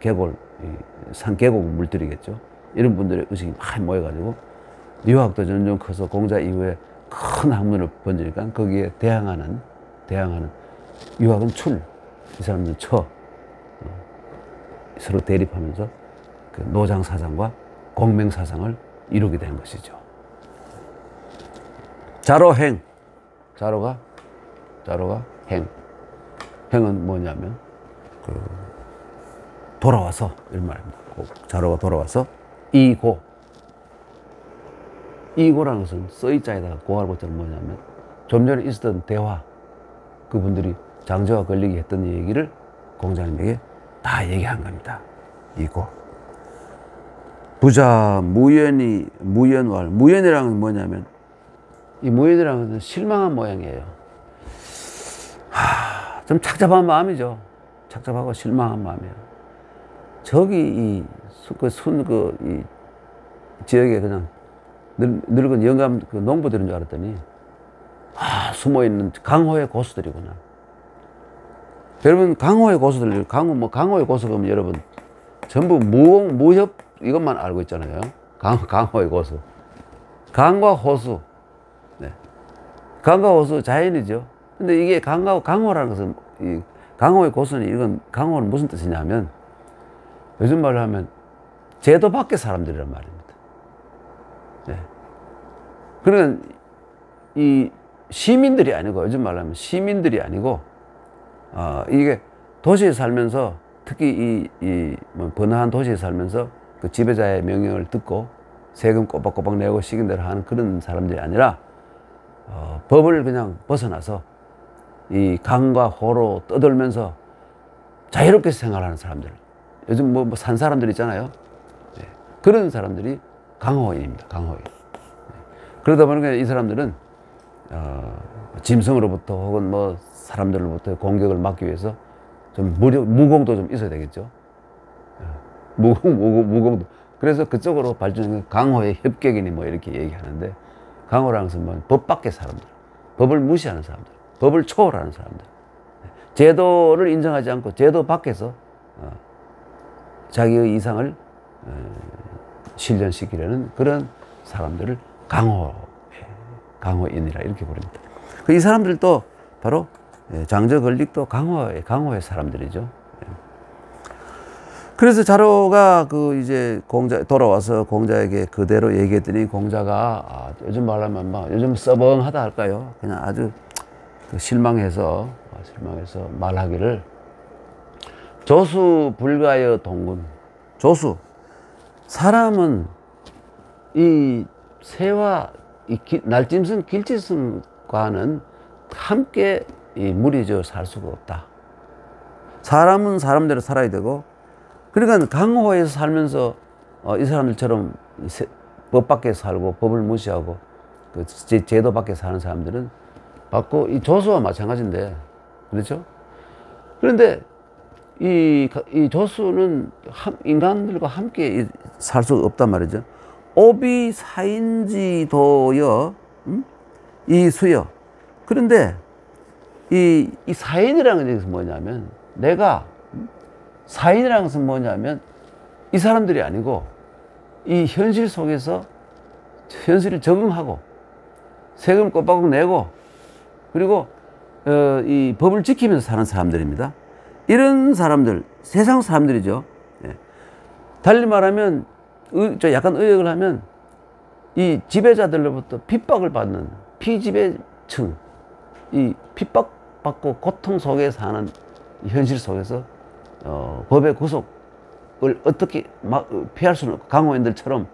산계곡 물들이겠죠. 이런 분들의 의식이 많이 모여가지고 유학도 점점 커서 공자 이후에 큰 학문을 번지니까 거기에 대항하는 유학은 이 사람들은 서로 대립하면서 그 노장 사상과 공명 사상을 이루게 된 것이죠. 자로행, 자로가 행은 뭐냐면 돌아와서 이런 말입니다. 자로가 돌아와서 이고라는 것은 써이자에다가 고할 것처럼 뭐냐면 좀 전에 있었던 대화, 그분들이 장저와 걸리게 했던 얘기를 공자님에게 다 얘기한 겁니다. 이고 부자 무연왈. 무연이라는 건 뭐냐면, 이 무연이라는 것은 실망한 모양이에요. 좀 착잡한 마음이죠. 착잡하고 실망한 마음이에요. 저기 이 지역에 그냥 늙은 영감 농부들인 줄 알았더니 숨어있는 강호의 고수들이구나. 여러분 강호의 고수들, 강호의 고수 그러면 여러분 전부 무협 이것만 알고 있잖아요. 강호의 고수, 강과 호수. 네. 강과 호수 자연이죠. 근데 이게 강호라는 것은, 이 강호의 고수는, 이건 강호는 무슨 뜻이냐면, 요즘 말로 하면 제도 밖의 사람들이란 말입니다. 네. 그러니까 이 시민들이 아니고, 요즘 말로 하면 시민들이 아니고, 이게 도시에 살면서, 특히 번화한 도시에 살면서 그 지배자의 명령을 듣고 세금 꼬박꼬박 내고 시킨 대로 하는 그런 사람들이 아니라, 법을 그냥 벗어나서 이 강과 호로 떠돌면서 자유롭게 생활하는 사람들. 요즘 산 사람들 있잖아요. 네. 그런 사람들이 강호인입니다. 강호인. 네. 그러다 보니까 이 사람들은 짐승으로부터 혹은 사람들로부터 공격을 막기 위해서 좀 무공도 좀 있어야 되겠죠. 무공도. 그래서 그쪽으로 발전한 강호의 협격이니 이렇게 얘기하는데, 강호라는 것은 법 밖의 사람들, 법을 무시하는 사람들, 법을 초월하는 사람들, 제도를 인정하지 않고 제도 밖에서 자기의 이상을 실현시키려는 그런 사람들을 강호인이라 이렇게 부릅니다. 이 사람들도 바로 장저 건릭도 강호의 사람들이죠. 그래서 자로가 그 이제 공자 돌아와서 공자에게 그대로 얘기했더니 공자가 요즘 말하면 막 요즘 서벙하다 할까요? 그냥 아주 그 실망해서 말하기를 조수 불가여 동군. 조수 사람은 이 새와 이 날짐승 길짐승과는 함께 이 무리져 살 수가 없다. 사람은 사람대로 살아야 되고, 그러니까 강호에서 살면서 이 사람들처럼 법 밖에 살고 법을 무시하고 그 제도 밖에 사는 사람들은 받고 이 조수와 마찬가지인데, 그렇죠? 그런데 이 조수는 인간들과 함께 살 수가 없단 말이죠. 오비 사인지도여, 이 수여. 그런데 이 사인이라는 것은 뭐냐면, 내가 사인이라는 것은 뭐냐면 이 사람들이 아니고 이 현실 속에서 현실을 적응하고 세금을 꼬박꼬박 내고 그리고 이 법을 지키면서 사는 사람들입니다. 이런 사람들, 세상 사람들이죠. 예. 달리 말하면 약간 의역을 하면 이 지배자들로부터 핍박을 받는 피지배층, 이 핍박받고 고통 속에 사는 현실 속에서 법의 구속을 어떻게 피할 수는 없고, 강호인들처럼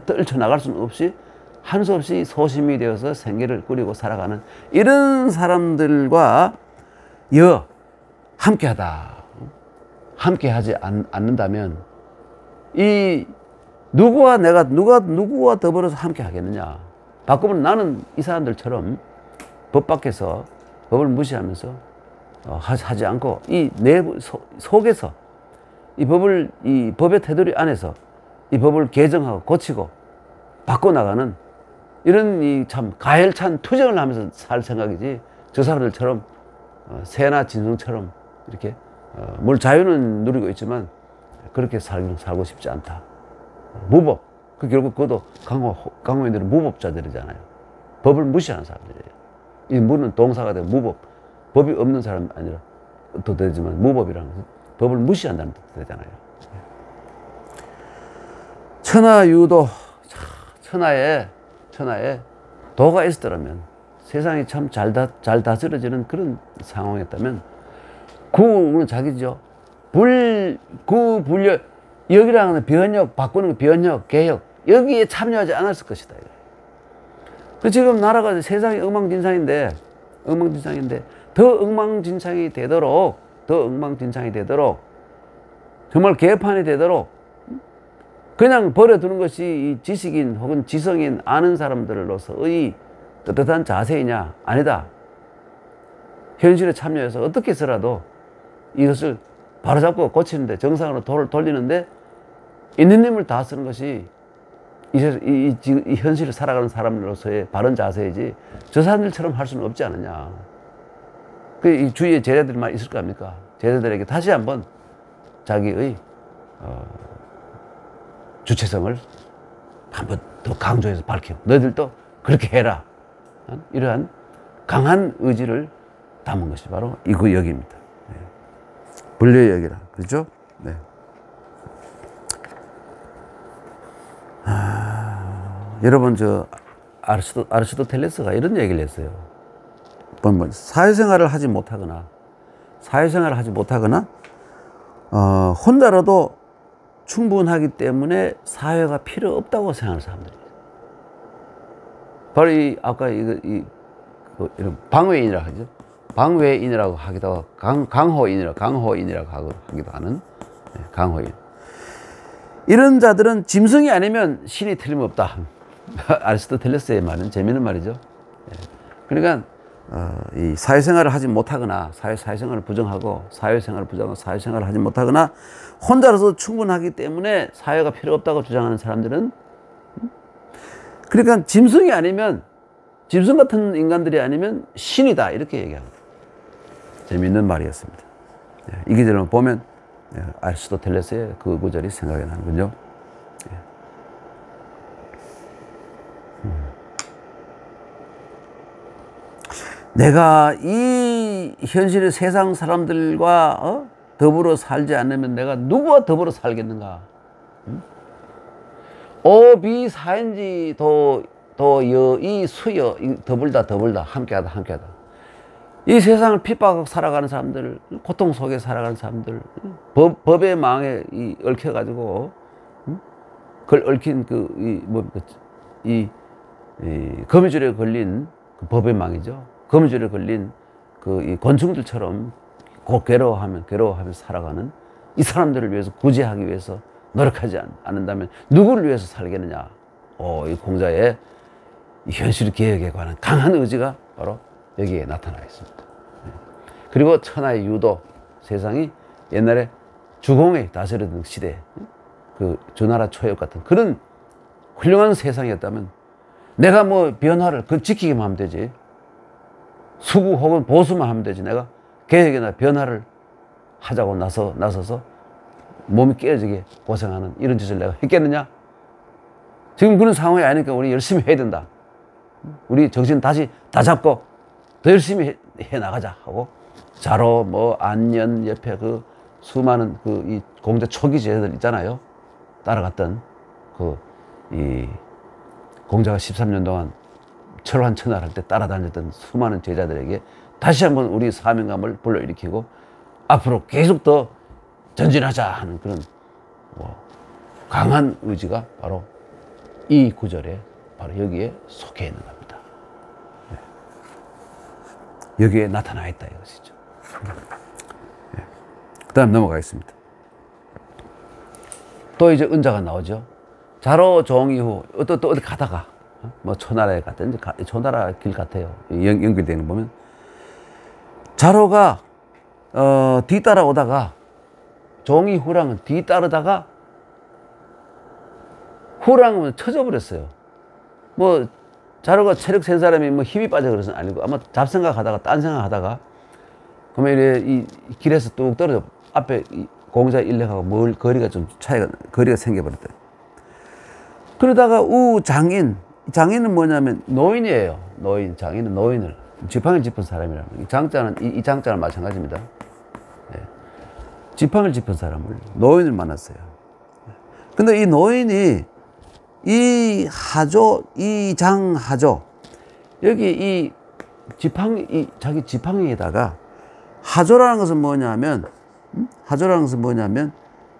떨쳐나갈 수는 없이 한 수 없이 소심이 되어서 생계를 꾸리고 살아가는 이런 사람들과 함께하다. 함께하지 않는다면 누구와 더불어서 함께 하겠느냐. 바꾸면 나는 이 사람들처럼 법 밖에서 법을 무시하면서 하지 않고 이 내부 속에서 이 법의 테두리 안에서 이 법을 개정하고 고치고 바꿔나가는 이런 이 참 가열찬 투쟁을 하면서 살 생각이지, 저 사람들처럼 새나 진성처럼 이렇게 물 자유는 누리고 있지만 그렇게 살고 싶지 않다. 무법. 결국 그것도 강호인들은 무법자들이잖아요. 법을 무시하는 사람들이에요. 이 무는 동사가 되고 무법. 법이 없는 사람이 아니라 또 되지만 무법이라는 것은 법을 무시한다는 뜻이 되잖아요. 천하유도. 천하에 도가 있었더라면, 세상이 참 잘 다스려지는 그런 상황이었다면, 구는 자기죠. 불려, 여기라는 변혁, 바꾸는 변혁, 개혁, 여기에 참여하지 않았을 것이다. 그 지금 나라가 세상이 엉망진창인데, 더 엉망진창이 되도록, 정말 개판이 되도록 그냥 버려두는 것이 이 지식인 혹은 지성인 아는 사람들로서의 떳떳한 자세이냐? 아니다. 현실에 참여해서 어떻게 해서라도 이것을 바로잡고 고치는데, 정상으로 돌리는데 있는 힘을 다 쓰는 것이 이 현실을 살아가는 사람으로서의 바른 자세이지, 저 사람들처럼 할 수는 없지 않느냐. 이 주위에 제자들만 있을 거 아닙니까? 제자들에게 다시 한번 자기의 주체성을 한번 더 강조해서 밝히고, 너희들도 그렇게 해라. 이러한 강한 의지를 담은 것이 바로 이 구역입니다. 네. 불려역이라 그렇죠? 네. 여러분 아리스토텔레스가 이런 얘기를 했어요. 사회생활을 하지 못하거나 혼자라도 충분하기 때문에 사회가 필요 없다고 생각하는 사람들이에요. 바로 아까 이런 방외인이라고 하죠. 방외인이라고 하기도 하고, 강호인이라고 하기도 하는 강호인. 이런 자들은 짐승이 아니면 신이 틀림없다. 아리스토텔레스의 말은 재미있는 말이죠. 그러니까 이 사회생활을 하지 못하거나 사회생활을 부정하고 사회생활을 하지 못하거나 혼자로서 충분하기 때문에 사회가 필요 없다고 주장하는 사람들은, 그러니까 짐승이 아니면, 짐승 같은 인간들이 아니면 신이다, 이렇게 얘기합니다. 재미있는 말이었습니다. 이 기절을 보면 아리스토텔레스의 그 구절이 생각이 나는군요. 내가 이 현실의 세상 사람들과 더불어 살지 않으면 내가 누구와 더불어 살겠는가? 오비사인지 도여이 수여 더불다 함께하다 이 세상을 핍박하고 살아가는 사람들, 고통 속에 살아가는 사람들, 법의 망에 얽혀가지고 그걸 얽힌 이 거미줄에 걸린 그 법의 망이죠. 거미줄에 걸린 이 곤충들처럼 곧 괴로워하며 살아가는 이 사람들을 위해서 구제하기 위해서 노력하지 않는다면 누구를 위해서 살겠느냐? 이 공자의 현실 개혁에 관한 강한 의지가 바로 여기에 나타나 있습니다. 그리고 천하의 유도, 세상이 옛날에 주공에 다스리던 시대, 그 주나라 초엽 같은 그런 훌륭한 세상이었다면 내가 뭐 변화를 지키기만 하면 되지, 수구 혹은 보수만 하면 되지, 내가 개혁이나 변화를 하자고 나서서 몸이 깨어지게 고생하는 이런 짓을 내가 했겠느냐? 지금 그런 상황이 아니니까 우리 열심히 해야 된다. 우리 정신 다시 다 잡고 더 열심히 해 나가자 하고, 자로 안년 옆에 그 수많은 이 공자 초기 제자들 있잖아요. 따라갔던 이 공자가 13년 동안 철환천활할 때 따라다녔던 수많은 제자들에게 다시 한번 우리 사명감을 불러일으키고 앞으로 계속 더 전진하자 하는 그런 강한 의지가 바로 이 구절에 바로 여기에 속해 있는 겁니다. 여기에 나타나 있다 이것이죠. 그 다음 넘어가겠습니다. 또 이제 은자가 나오죠. 자로 종이후 또 어디 가다가 초나라에 갔든지 초나라 길 같아요. 연결되는 거 보면 자로가 뒤따라오다가 종이 후랑은 뒤따르다가 후랑은 쳐져버렸어요. 자로가 체력 센 사람이 힘이 빠져 그래서 아니고 아마 잡생각하다가 딴 생각하다가 그러면 이 길에서 뚝 떨어져 앞에 공자 인력하고 거리가 생겨버렸다. 그러다가 장인은 뭐냐면 노인이에요. 장인은 노인을 지팡이를 짚은 사람이라는 거예요. 이 장자는 마찬가지입니다. 네. 지팡이를 짚은 사람을 노인을 만났어요. 근데 이 노인이 장하조 여기 자기 지팡이에다가 하조라는 것은 뭐냐면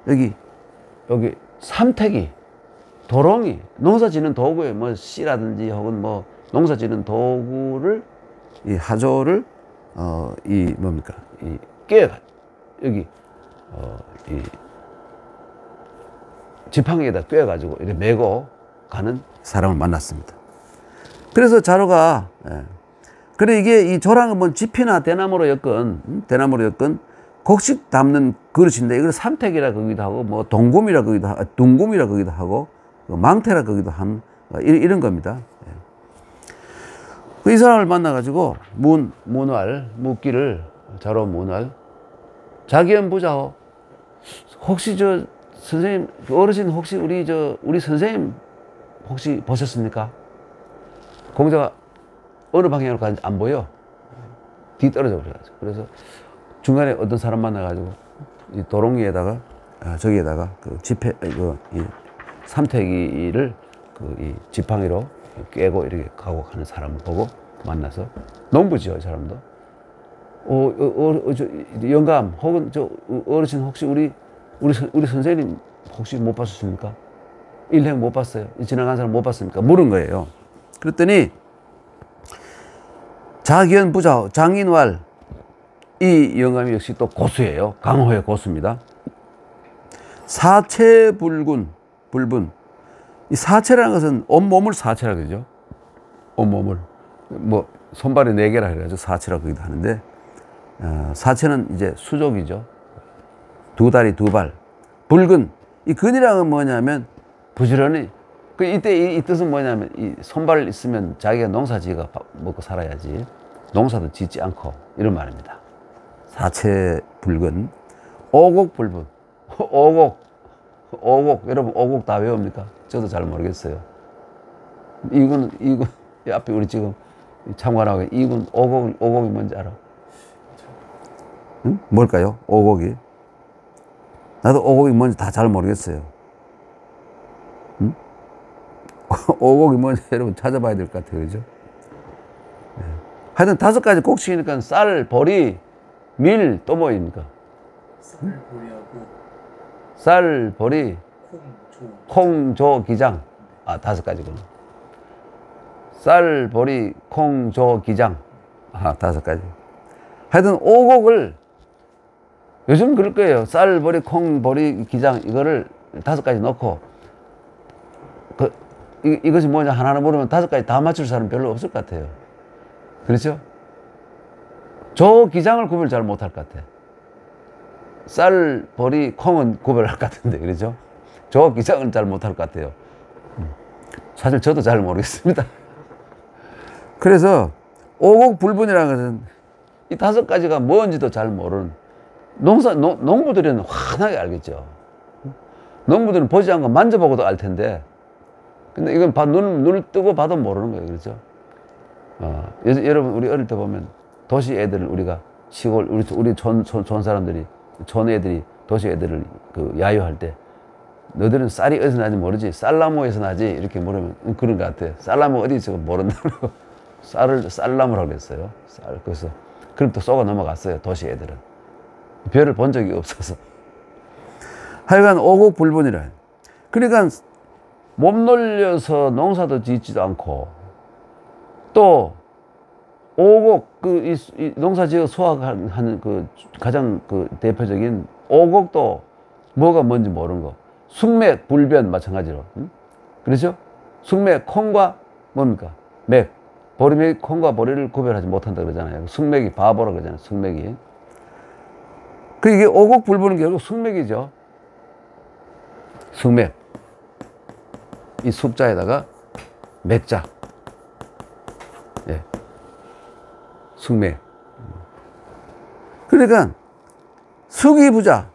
여기 삼태기 도롱이 농사 짓는 도구에 씨라든지 혹은 농사 짓는 도구를 이 하조를 깨가 여기 이 지팡이에다 꿰가지고 이렇게 메고 가는 사람을 만났습니다. 그래서 자로가 그래 이게 이 조랑은 지피나 대나무로 엮은 곡식 담는 그릇인데 이걸 삼택이라 그러기도 하고 동금이라 그러기도 하고 둥금이라 그러기도 하고 망태라 그러기도 한 이런 겁니다. 이 사람을 만나가지고 자로 문활 자기연 부자호 혹시 선생님 어르신 혹시 우리 선생님 혹시 보셨습니까? 공자가 어느 방향으로 가는지 안 보여. 뒤떨어져 버려가지고. 그래서 중간에 어떤 사람 만나가지고 이 도롱이에다가 저기에다가 이 삼태기를 이 지팡이로 깨고 이렇게 가고 가는 사람을 보고 만나서 농부지요, 이 사람도. 영감 혹은 어르신 혹시 우리 선생님 혹시 못 봤습니까? 일행 못 봤어요? 지나간 사람 못 봤습니까? 물은 거예요. 그랬더니 자기연 부자 장인왈 이 영감이 역시 또 고수예요. 강호의 고수입니다. 사체불분 이 사체라는 것은 온몸을 사체라 그러죠. 온몸을 손발이 4개라 해가지고 사체라고 그러기도 하는데 사체는 이제 수족이죠. 2다리 2발. 붉은 이 근이라는 건 뭐냐면 부지런히 이때 이 뜻은 뭐냐면 이 손발 있으면 자기가 농사 지어가 먹고 살아야지 농사도 짓지 않고 이런 말입니다. 사체 붉은 오곡불분 오곡 여러분 오곡 다 외웁니까? 저도 잘 모르겠어요. 이군 앞에 우리 지금 참관하고 이군 오곡이 뭔지 알아? 응? 뭘까요? 오곡이 나도 오곡이 뭔지 다 잘 모르겠어요. 응? 오곡이 뭔지 여러분 찾아봐야 될 것 같아요. 그죠? 네. 하여튼 5가지 곡식이니까 쌀, 보리, 밀, 또 뭐입니까? 쌀, 보리하고 쌀, 보리, 콩, 조, 기장. 아, 5가지구나. 쌀, 보리, 콩, 조, 기장. 아, 5가지. 하여튼 오곡을 요즘 그럴 거예요. 쌀, 보리, 콩, 보리, 기장 이거를 5가지 넣고 이것이 뭐냐 하나하나 물으면 5가지 다 맞출 사람 별로 없을 것 같아요. 그렇죠? 조, 기장을 구별 잘 못할 것 같아. 쌀, 보리, 콩은 구별할 것 같은데 그렇죠? 조, 기장은 잘 못할 것 같아요. 사실 저도 잘 모르겠습니다. 그래서 오곡 불분이라는 것은 이 5가지가 뭔지도 잘 모르는 농부들은 환하게 알겠죠. 농부들은 보지 않고 만져보고도 알 텐데 근데 이건 눈을 뜨고 봐도 모르는 거예요. 그렇죠? 여러분 우리 어릴 때 보면 도시 애들을 우리가 시골 우리 촌 사람들이 촌 애들이 도시 애들을 그 야유할 때 너들은 쌀이 어디서 나지 모르지 쌀나무에서 나지 이렇게 물으면 그런 것 같아. 쌀나무 어디 있어 모른다고 쌀나무라고 그랬어요. 그래서 그럼 또 쏘가 넘어갔어요. 도시 애들은 별을 본 적이 없어서. 하여간 오곡 불분이라. 그러니까 몸 놀려서 농사도 짓지도 않고 또 오곡 이 농사 지어 수확하는 그 가장 그 대표적인 오곡도 뭐가 뭔지 모르는 거. 숙맥, 불변 마찬가지로. 응? 그렇죠? 숙맥, 콩과 뭡니까? 맥. 보리맥, 콩과 보리를 구별하지 못한다 그러잖아요. 숙맥이 바보라 그러잖아요. 숙맥이. 그 이게 오곡 불분은 결국 숙맥이죠. 숙맥. 이 숙자에다가 맥자. 예. 숙맥. 그러니까 수기부자.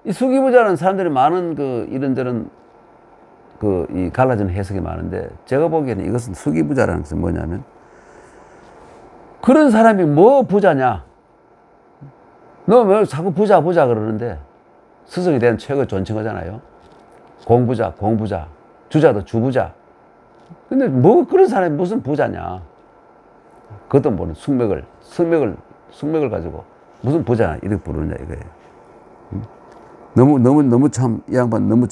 이 수기부자는 사람들이 많은 그 이런저런 그 이 갈라지는 해석이 많은데 제가 보기에는 이것은 수기부자라는 것은 뭐냐면 그런 사람이 뭐 부자냐? 너 왜 자꾸 부자 그러는데 스승이 된 최고 존칭하잖아요. 공부자, 주자도 주부자. 근데 뭐 그런 사람이 무슨 부자냐? 그것도 모르는 숙맥을 가지고 무슨 부자냐 이렇게 부르냐 이거예요. 너무 참 이 양반 너무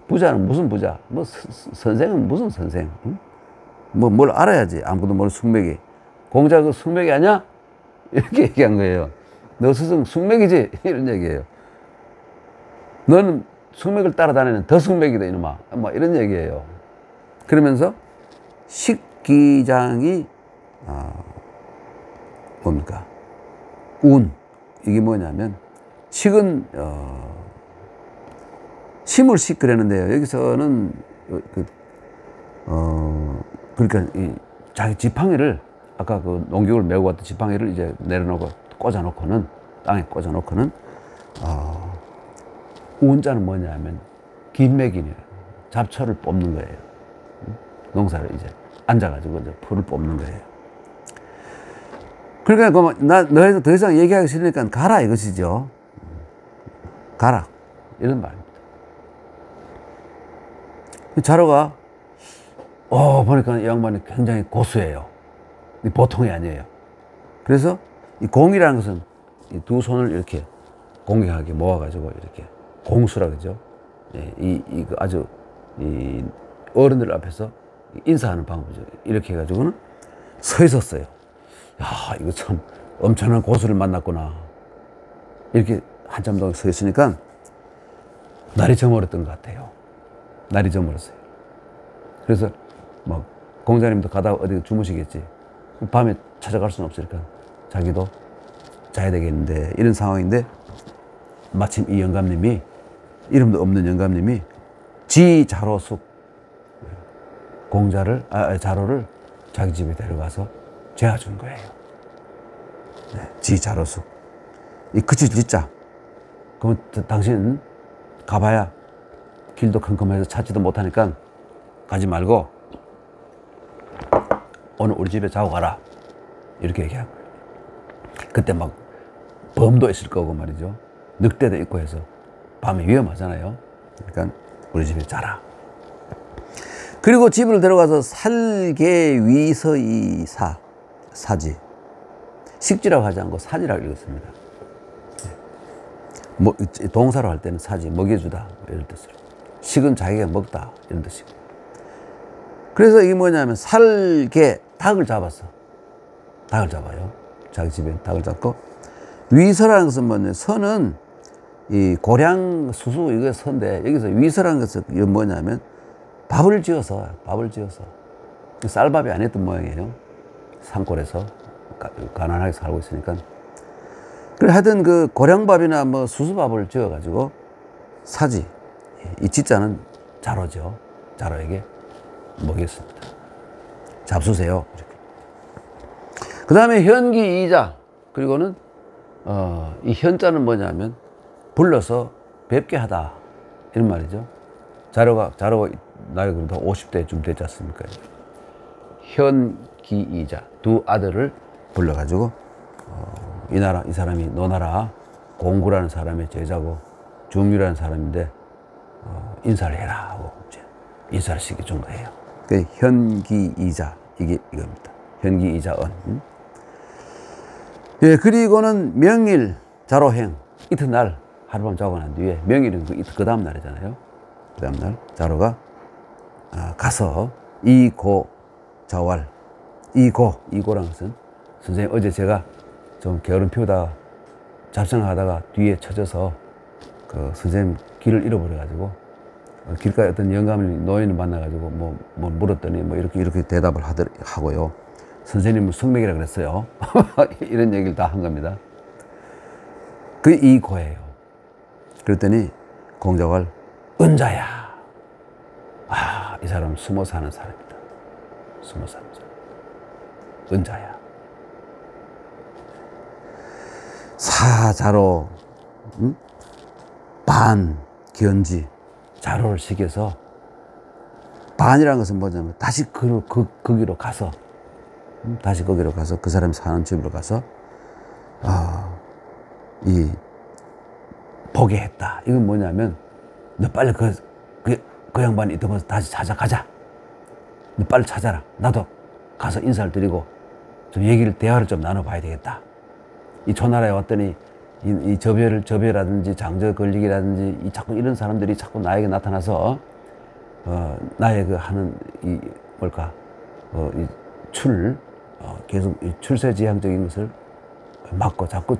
부자는 무슨 부자? 뭐 선생은 무슨 선생? 응? 뭐 뭘 알아야지. 아무것도 모르는 숙맥이. 공자 그 숙맥이 아니야? 이렇게 얘기한 거예요. 너 스승 숙맥이지? 이런 얘기예요. 너는 숙맥을 따라다니는 더 숙맥이다 이놈아. 뭐 이런 얘기예요. 그러면서 식기장이 뭡니까? 운. 이게 뭐냐면 식은 심을 식 그랬는데요. 여기서는 그러니까 이 자기 지팡이를 아까 그 농기구를 메고 왔던 지팡이를 이제 내려놓고 꽂아놓고는 땅에 꽂아놓고는 운자는 뭐냐면 긴맥이네요. 잡초를 뽑는 거예요. 농사를 이제 앉아가지고 이제 풀을 뽑는 거예요. 그러니까 너희도 더 이상 얘기하기 싫으니까 가라 이것이죠. 가라 이런 말입니다. 자로가 보니까 이 양반이 굉장히 고수예요. 보통이 아니에요. 그래서 이 공이라는 것은 이 두 손을 이렇게 공격하게 모아가지고 이렇게 공수라 그러죠. 이 아주 이 어른들 앞에서 인사하는 방법이죠. 이렇게 해가지고는 서 있었어요. 야, 이거 참 엄청난 고수를 만났구나. 이렇게 한참 동안 서 있으니까 날이 저물었던 것 같아요. 날이 저물었어요. 그래서 뭐 공자님도 가다 어디 주무시겠지. 밤에 찾아갈 수는 없으니까 자기도 자야 되겠는데 이런 상황인데 마침 이 영감님이 이름도 없는 영감님이 지자로숙 자로를 자기 집에 데려가서 재워준 거예요. 네, 지자로숙. 이 그칠 짓자. 그러면 당신 가봐야 길도 컴컴해서 찾지도 못하니까 가지 말고 오늘 우리 집에 자고 가라. 이렇게 얘기한 거예요. 그때 막 범도 있을 거고 말이죠. 늑대도 있고 해서 밤에 위험하잖아요. 그러니까 우리 집에 자라. 그리고 집을 들어가서 살게 위서이 사지. 식지라고 하지 않고 사지라고 읽었습니다. 뭐, 동사로 할 때는 사지, 먹여주다 이런 뜻으로. 식은 자기가 먹다 이런 뜻이고. 그래서 이게 뭐냐면 살게 닭을 잡았어. 닭을 잡아요. 자기 집에 닭을 잡고. 위서라는 것은 뭐냐면 서는 이 고량 수수 이거 서인데 여기서 위서라는 것은 이게 뭐냐면 밥을 지어서 쌀밥이 아니었던 모양이에요. 산골에서 가난하게 살고 있으니까. 그래 하여튼 그 고량밥이나 뭐 수수밥을 지어 가지고 사지. 이 지자는 자로죠. 자로에게 먹였습니다. 잡수세요. 그 다음에 현기 이자. 그리고는 이 현자는 뭐냐면 불러서 뵙게 하다 이런 말이죠. 자로가 나이가 그래도 50대쯤 됐지 않습니까? 현기이자 두 아들을 불러가지고 이 사람이 너나라 공구라는 사람의 제자고 중유라는 사람인데 인사를 해라 하고 이제 인사를 시키 정도 해요. 그 현기이자 이겁니다. 현기이자언. 예, 그리고는 명일 자로행 이튿날 하룻밤 자고 난 뒤에 명일은 그 다음 날이잖아요. 그 다음 날 자로가 가서 이고 자왈 이고라는 것은 선생님 어제 제가 좀 게으름 피우다가 잡생하다가 뒤에 쳐져서 그 선생님 길을 잃어버려 가지고 길가에 어떤 영감을 노인을 만나 가지고 뭐 물었더니 뭐 이렇게 대답을 하고요. 선생님은 성맥이라 그랬어요. 이런 얘기를 다 한 겁니다. 그 이고예요. 그랬더니 공자왈 은자야. 이 사람은 숨어 사는 사람이다. 숨어 사는 사람. 은자야. 사자로 반견지 자로를 시켜서 반이라는 것은 뭐냐면 다시 거기로 가서 그 사람이 사는 집으로 가서 보게 했다. 이건 뭐냐면 너 빨리 그 양반이 있던 곳에서 다시 찾아가자. 너 빨리 찾아라. 나도 가서 인사를 드리고 좀 대화를 좀 나눠봐야 되겠다. 이 초나라에 왔더니 이 저배라든지 장저 걸리기라든지 자꾸 이런 사람들이 자꾸 나에게 나타나서 나의 그 하는 계속 출세지향적인 것을 막고 자꾸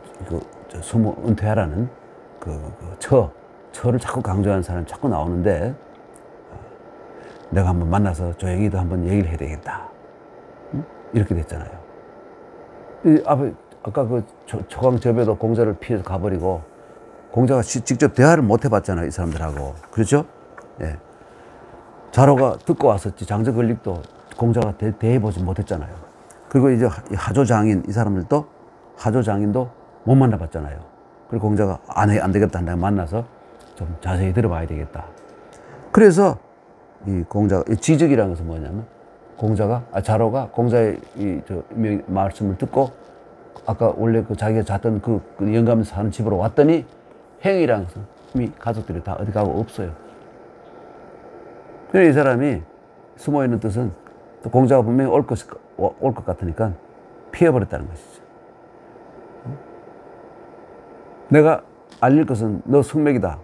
숨어 은퇴하라는 처를 자꾸 강조하는 사람이 자꾸 나오는데 내가 한번 만나서 조용히도 한번 얘기를 해야 되겠다. 이렇게 됐잖아요. 아까 그 초강접에도 공자를 피해서 가버리고 공자가 직접 대화를 못 해봤잖아요. 이 사람들하고. 그렇죠? 예. 자로가 듣고 왔었지. 장저걸릭도 공자가 대해보지 못했잖아요. 그리고 이제 하조장인 이 사람들도 하조장인도 못 만나봤잖아요. 그리고 공자가 안 되겠다 한다 만나서 좀 자세히 들어봐야 되겠다. 그래서 이 지적이라는 것은 뭐냐면 자로가 공자의 말씀을 듣고 아까 원래 자기가 잤던 그 영감 사는 집으로 왔더니 행이라는 것은 이미 가족들이 다 어디 가고 없어요. 그래서 이 사람이 숨어 있는 뜻은 또 공자가 분명히 올 것 같으니까 피해버렸다는 것이죠. 내가 알릴 것은 너 숙맥이다.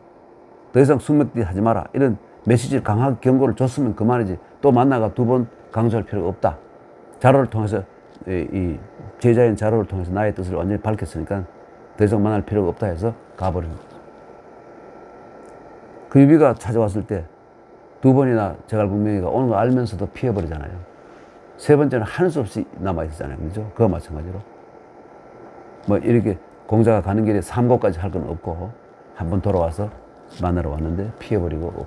더 이상 숙맥도 하지 마라. 이런 메시지를 강하게 경고를 줬으면 그만이지. 또 만나가 두 번 강조할 필요가 없다. 자로를 통해서 이 제자인 자로를 통해서 나의 뜻을 완전히 밝혔으니까 더 이상 만날 필요가 없다 해서 가버린 거죠. 그 유비가 찾아왔을 때 두 번이나 제갈공명이가 오는 거 알면서도 피해버리잖아요. 세 번째는 하는 수 없이 남아있었잖아요. 그죠? 그와 마찬가지로. 뭐 이렇게 공자가 가는 길에 삼고까지 할 건 없고 한 번 돌아와서 만나러 왔는데 피해버리고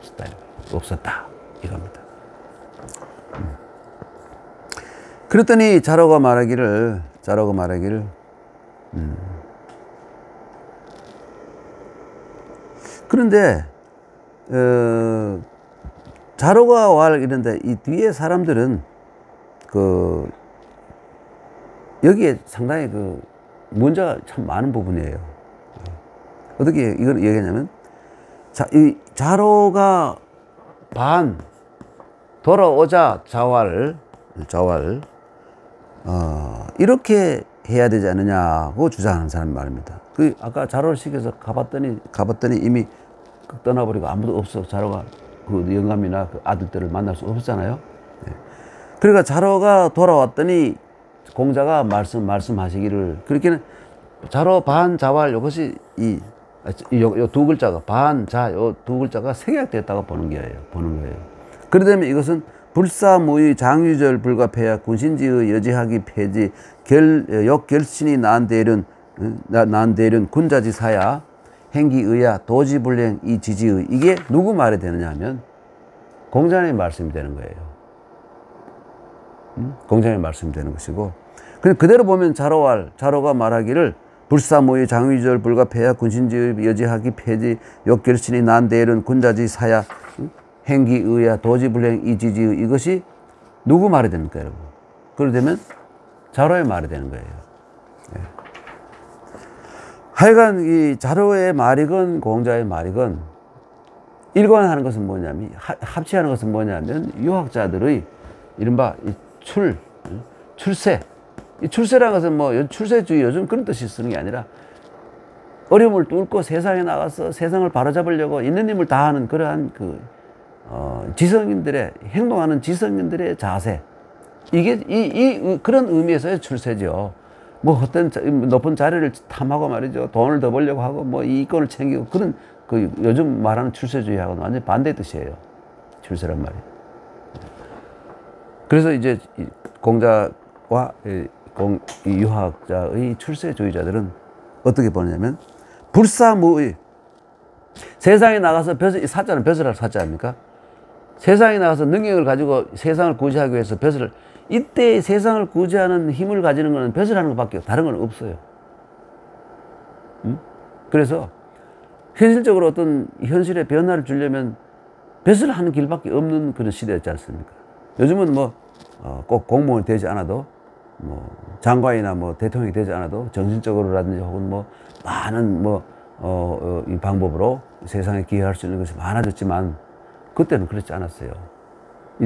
없었다. 이겁니다. 그랬더니 자로가 말하기를 그런데 자로가 왈 이런데 이 뒤에 사람들은 여기에 상당히 문제가 참 많은 부분이에요. 어떻게 이걸 얘기하냐면 자, 이 자로가 반 돌아오자 자활 이렇게 해야 되지 않느냐고 주장하는 사람이 말입니다. 그 아까 자로를 시켜서 가봤더니 이미 떠나버리고 아무도 없어. 자로가 그 영감이나 그 아들들을 만날 수 없었잖아요. 네. 그러니까 자로가 돌아왔더니 공자가 말씀하시기를 그렇게는 자로 반 자활 이것이 요 두 글자가 반자 요 두 글자가 생략됐다고 보는 거예요. 그러다면 이것은 불사무의 장유절 불가폐하 군신지의 여지하기 폐지 역결신이 난대련 군자지사야 행기의야 도지불행 이 지지의 이게 누구 말이 되느냐 하면 공자의 말씀이 되는 거예요. 공자의 말씀이 되는 것이고 그대로 보면 자로가 말하기를 불사무의 장유절 불가폐하 군신지의 여지하기 폐지 역결신이 난대련 군자지사야 행기의야 도지불행 이 지지의 이것이 누구 말이 됩니까 여러분? 그러되면 자로의 말이 되는 거예요. 예. 하여간 이 자로의 말이건 공자의 말이건 일관하는 것은 뭐냐면 합치하는 것은 뭐냐면 유학자들의 이른바 출세 이 출세라는 것은 뭐 출세주의 요즘 그런 뜻이 쓰는 게 아니라 어려움을 뚫고 세상에 나가서 세상을 바로잡으려고 있는 힘을 다하는 그러한 지성인들의 행동하는 지성인들의 자세 이게 그런 의미에서의 출세죠. 뭐 어떤 높은 자리를 탐하고 말이죠. 돈을 더 벌려고 하고 뭐 이권을 챙기고 그런 그 요즘 말하는 출세주의하고는 완전히 반대 뜻이에요. 출세란 말이. 그래서 이제 공자와 이 유학자의 출세주의자들은 어떻게 보냐면 불사무의 세상에 나가서 사자는 벼슬할 사자 아닙니까? 세상에 나가서 능력을 가지고 세상을 구제하기 위해서 이때 세상을 구제하는 힘을 가지는 것은 벼슬하는 것밖에 다른 건 없어요. 그래서 현실적으로 어떤 현실의 변화를 주려면 벼슬하는 길밖에 없는 그런 시대였지 않습니까? 요즘은 뭐 꼭 공무원이 되지 않아도 뭐 장관이나 뭐 대통령이 되지 않아도 정신적으로라든지 혹은 뭐 많은 이 방법으로 세상에 기여할 수 있는 것이 많아졌지만 그때는 그렇지 않았어요.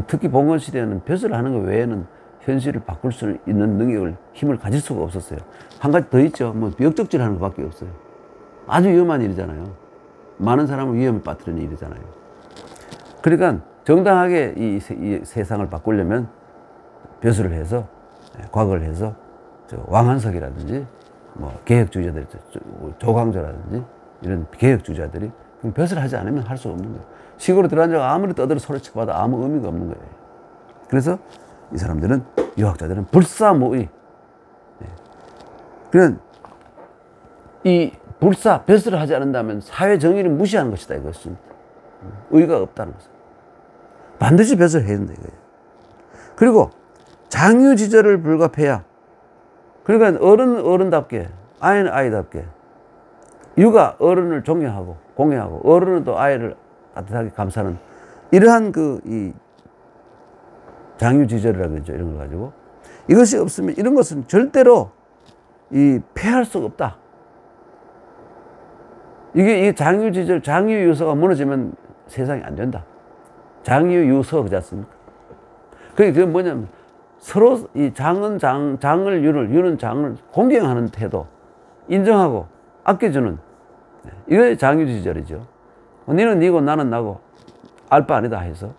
특히 봉건 시대에는 벼슬을 하는 것 외에는 현실을 바꿀 수 있는 능력을 힘을 가질 수가 없었어요. 한 가지 더 있죠. 뭐 역적질 하는 것밖에 없어요. 아주 위험한 일이잖아요. 많은 사람을 위험에 빠뜨리는 일이잖아요. 그러니까 정당하게 이 세상을 바꾸려면 벼슬을 해서 과거를 해서 왕한석이라든지 뭐 개혁주의자들 조광조라든지 이런 개혁주의자들이 벼슬을 하지 않으면 할 수 없는 거예요. 시골에 들어앉아 아무리 떠들어 소리쳐봐도 아무 의미가 없는 거예요. 그래서 이 사람들은 유학자들은 불사무의 그냥 이 벼슬을 하지 않는다면 사회 정의를 무시하는 것이다 이것은 의의가 없다는 것은 반드시 벼슬을 해야 된다 이거예요. 그리고 장유지절을 불가폐하 그러니까 어른답게 아이는 아이답게 유가 어른을 존경하고 공경하고 어른은 또 아이를 따뜻하게 감싸는 이러한 이 장유지절이라고 그러죠. 이런 걸 가지고 이것이 없으면 이런 것은 절대로 폐할 수가 없다. 이게 장유지절 장유유서가 무너지면 세상이 안 된다. 장유유서 그렇지 않습니까? 그게 뭐냐면 서로 이 장은 장을 유는 장을 공경하는 태도 인정하고 아껴주는 이게 장유지절이죠. 너는 니고 나는 나고 알 바 아니다 해서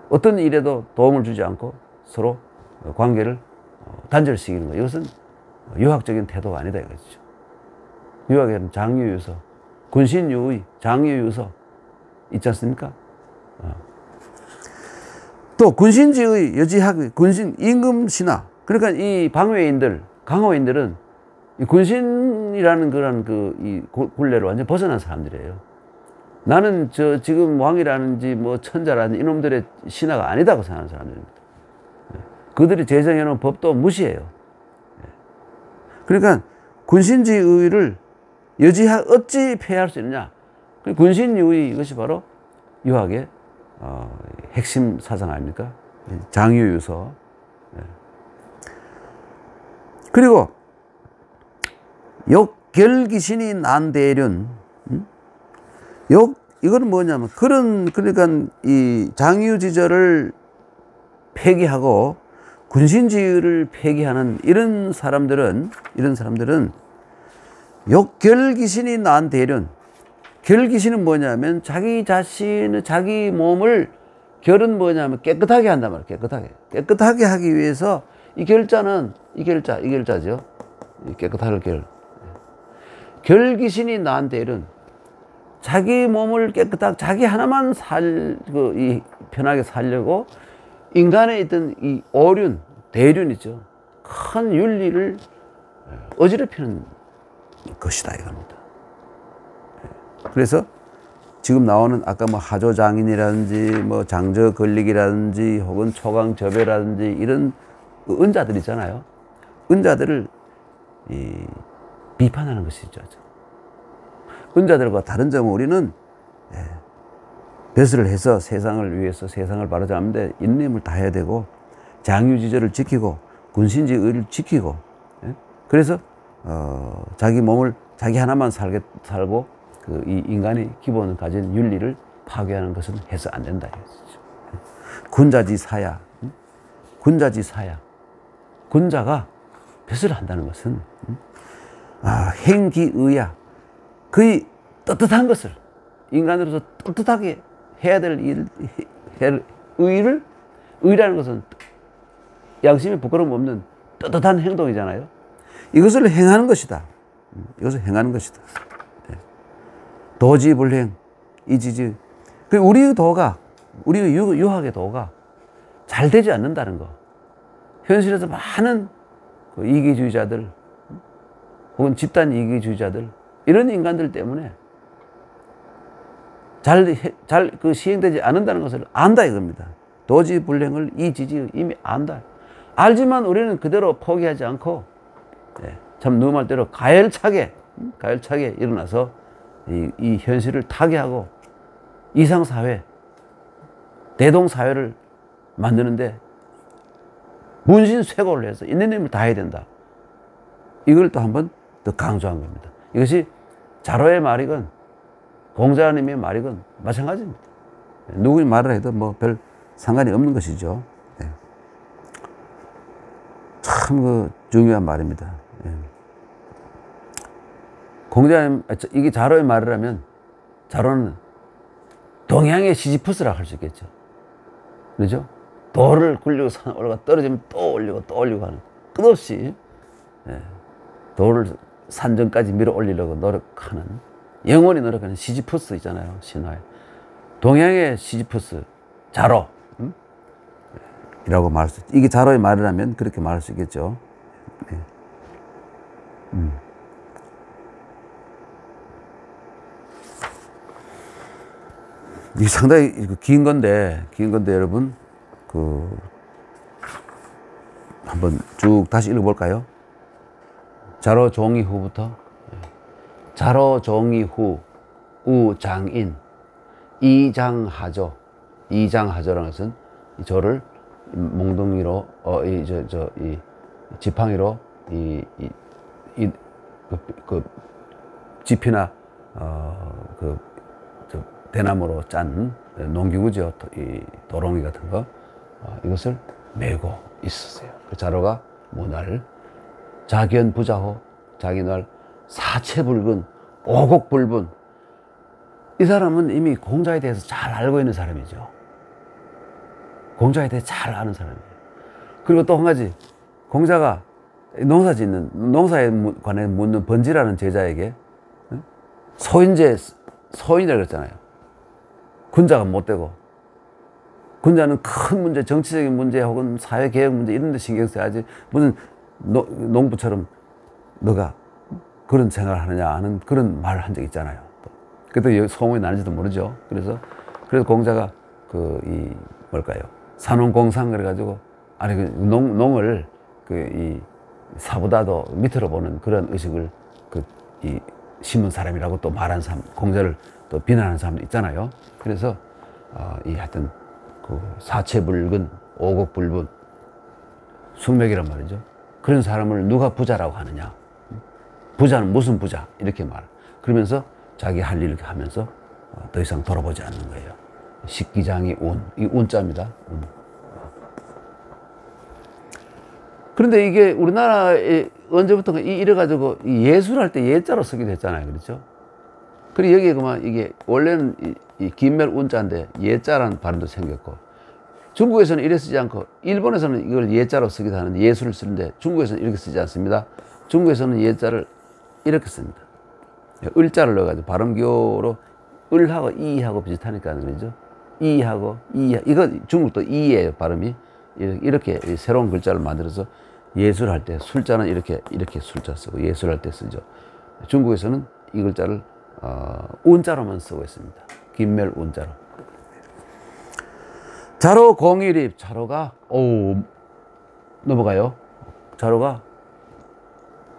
어떤 일에도 도움을 주지 않고 서로 관계를 단절시키는 거 이것은 유학적인 태도가 아니다 이거죠. 유학에는 장유유서 군신유의 장유유서 있지 않습니까? 또 군신지의 여지학 군신 임금신하 그러니까 이 방외인들 강호인들은 이 군신이라는 그런 이 굴레로 완전 벗어난 사람들이에요. 나는 지금 왕이라든지 뭐 천자라든지 이놈들의 신하가 아니다고 생각하는 사람들입니다. 그들이 제정해놓은 법도 무시해요. 그러니까 군신지의를 어찌 폐할 수 있느냐? 군신유의 이것이 바로 유학의 핵심 사상 아닙니까? 장유유서. 그리고 역결기신이 난대련 이거는 뭐냐면 그러니까 이 장유지절을 폐기하고 군신지를 폐기하는 이런 사람들은 결기신이 난 대련. 결기신은 뭐냐면 자기 자신의 자기 몸을 결은 뭐냐면 깨끗하게 한단 말이에요. 깨끗하게 하기 위해서 이 결자는 이 결자죠. 깨끗할 결. 결기신이 난 대련. 자기 몸을 깨끗하게 자기 하나만 편하게 살려고 인간에 있던 이 오륜, 대륜 있죠. 큰 윤리를 어지럽히는 것이다 이겁니다. 그래서 지금 나오는 아까 뭐 하조장인이라든지 뭐 장저걸릭이라든지 혹은 초강저배라든지 이런 은자들 있잖아요. 은자들을 비판하는 것이죠. 은자들과 다른 점은 우리는 배설을 해서 세상을 위해서 세상을 바로잡는데 인내심을 다해야 되고 장유지절을 지키고 군신지 의를 지키고 그래서 자기 몸을 자기 하나만 살고 이 인간의 기본을 가진 윤리를 파괴하는 것은 해서 안 된다. 군자지사야. 군자가 배설을 한다는 것은 행기의야. 거의 떳떳한 것을 인간으로서 떳떳하게 해야 될 의라는 것은 양심에 부끄러움 없는 떳떳한 행동이잖아요. 이것을 행하는 것이다. 도지불행, 이지지. 우리의 유학의 도가 잘 되지 않는다는 거. 현실에서 많은 이기주의자들, 혹은 집단 이기주의자들, 이런 인간들 때문에 잘 시행되지 않는다는 것을 안다 이겁니다. 도지불행을 이지지 이미 안다. 알지만 우리는 그대로 포기하지 않고, 참 누구 말대로 가열차게 일어나서 이 현실을 타개하고 이상사회, 대동사회를 만드는데 문신쇄고를 해서 인내심을 다해야 된다. 이걸 또 한 번 더 강조한 겁니다. 이것이 자로의 말이건 공자님의 말이건 마찬가지입니다. 누구의 말을 해도 뭐 별 상관이 없는 것이죠. 참 중요한 말입니다. 공자님, 이게 자로의 말이라면 자로는 동양의 시지프스라고 할 수 있겠죠. 그렇죠? 돌을 굴리고 산 올라가 떨어지면 또 올리고 하는 끝없이 돌을 산정까지 밀어 올리려고 노력하는, 영원히 노력하는 시지프스 있잖아요. 신화에. 동양의 시지프스, 자로 이라고 말할 수 있죠. 이게 자로의 말이라면 그렇게 말할 수 있겠죠. 이게 상당히 긴 건데 여러분 한번 쭉 다시 읽어볼까요? 자로 종이 후부터. 자로 종이 후 우장인 이장하조. 이장하조라는 것은 이 조를 몽둥이로 이 지팡이로 지피나 대나무로 짠 농기구죠. 이 도롱이 같은 거 이것을 메고 있었어요. 그 자로가 문화를 자견 부자호 자기날 사체불근 오곡불분. 이 사람은 이미 공자에 대해서 잘 알고 있는 사람이죠. 공자에 대해 잘 아는 사람이에요. 그리고 또 한 가지, 공자가 농사에 관해 묻는 번지라는 제자에게 소인이라고 그랬잖아요. 군자가 못 되고, 군자는 큰 문제, 정치적인 문제 혹은 사회개혁 문제 이런 데 신경 써야지 무슨 농부처럼 너가 그런 생각을 하느냐 하는 그런 말을 한 적 있잖아요. 그때 소문이 나는지도 모르죠. 그래서 공자가 산농공상 그래가지고 농을 이 사보다도 밑으로 보는 그런 의식을 심은 사람이라고 또 말한 사람, 공자를 또 비난하는 사람도 있잖아요. 그래서 하여튼 사체불근 오곡불분 숙맥이란 말이죠. 그런 사람을 누가 부자라고 하느냐, 부자는 무슨 부자 이렇게 그러면서 자기 할 일을 하면서 더 이상 돌아보지 않는 거예요. 식기장이 운, 이 운자입니다. 운. 그런데 이게 우리나라에 언제부턴가 이래가지고 예술할 때 예자로 쓰기도 했잖아요. 그렇죠? 그리고 여기에 그만 이게 원래는 이 긴멜 운자인데 예자라는 발음도 생겼고, 중국에서는 이래 쓰지 않고 일본에서는 이걸 예자로 쓰기도 하는데, 예술을 쓰는데 중국에서는 이렇게 쓰지 않습니다. 중국에서는 예자를 이렇게 씁니다. 을자를 넣어가지고 발음교로 을하고 이하고 비슷하니까 그러죠. 이하고 이거 중국도 이예요. 발음이 이렇게 새로운 글자를 만들어서 예술할 때 술자는 이렇게 술자 쓰고 예술할 때 쓰죠. 중국에서는 이 글자를 운자로만 쓰고 있습니다. 긴멜 운자로. 자로 공일입. 자로가 넘어가요. 자로가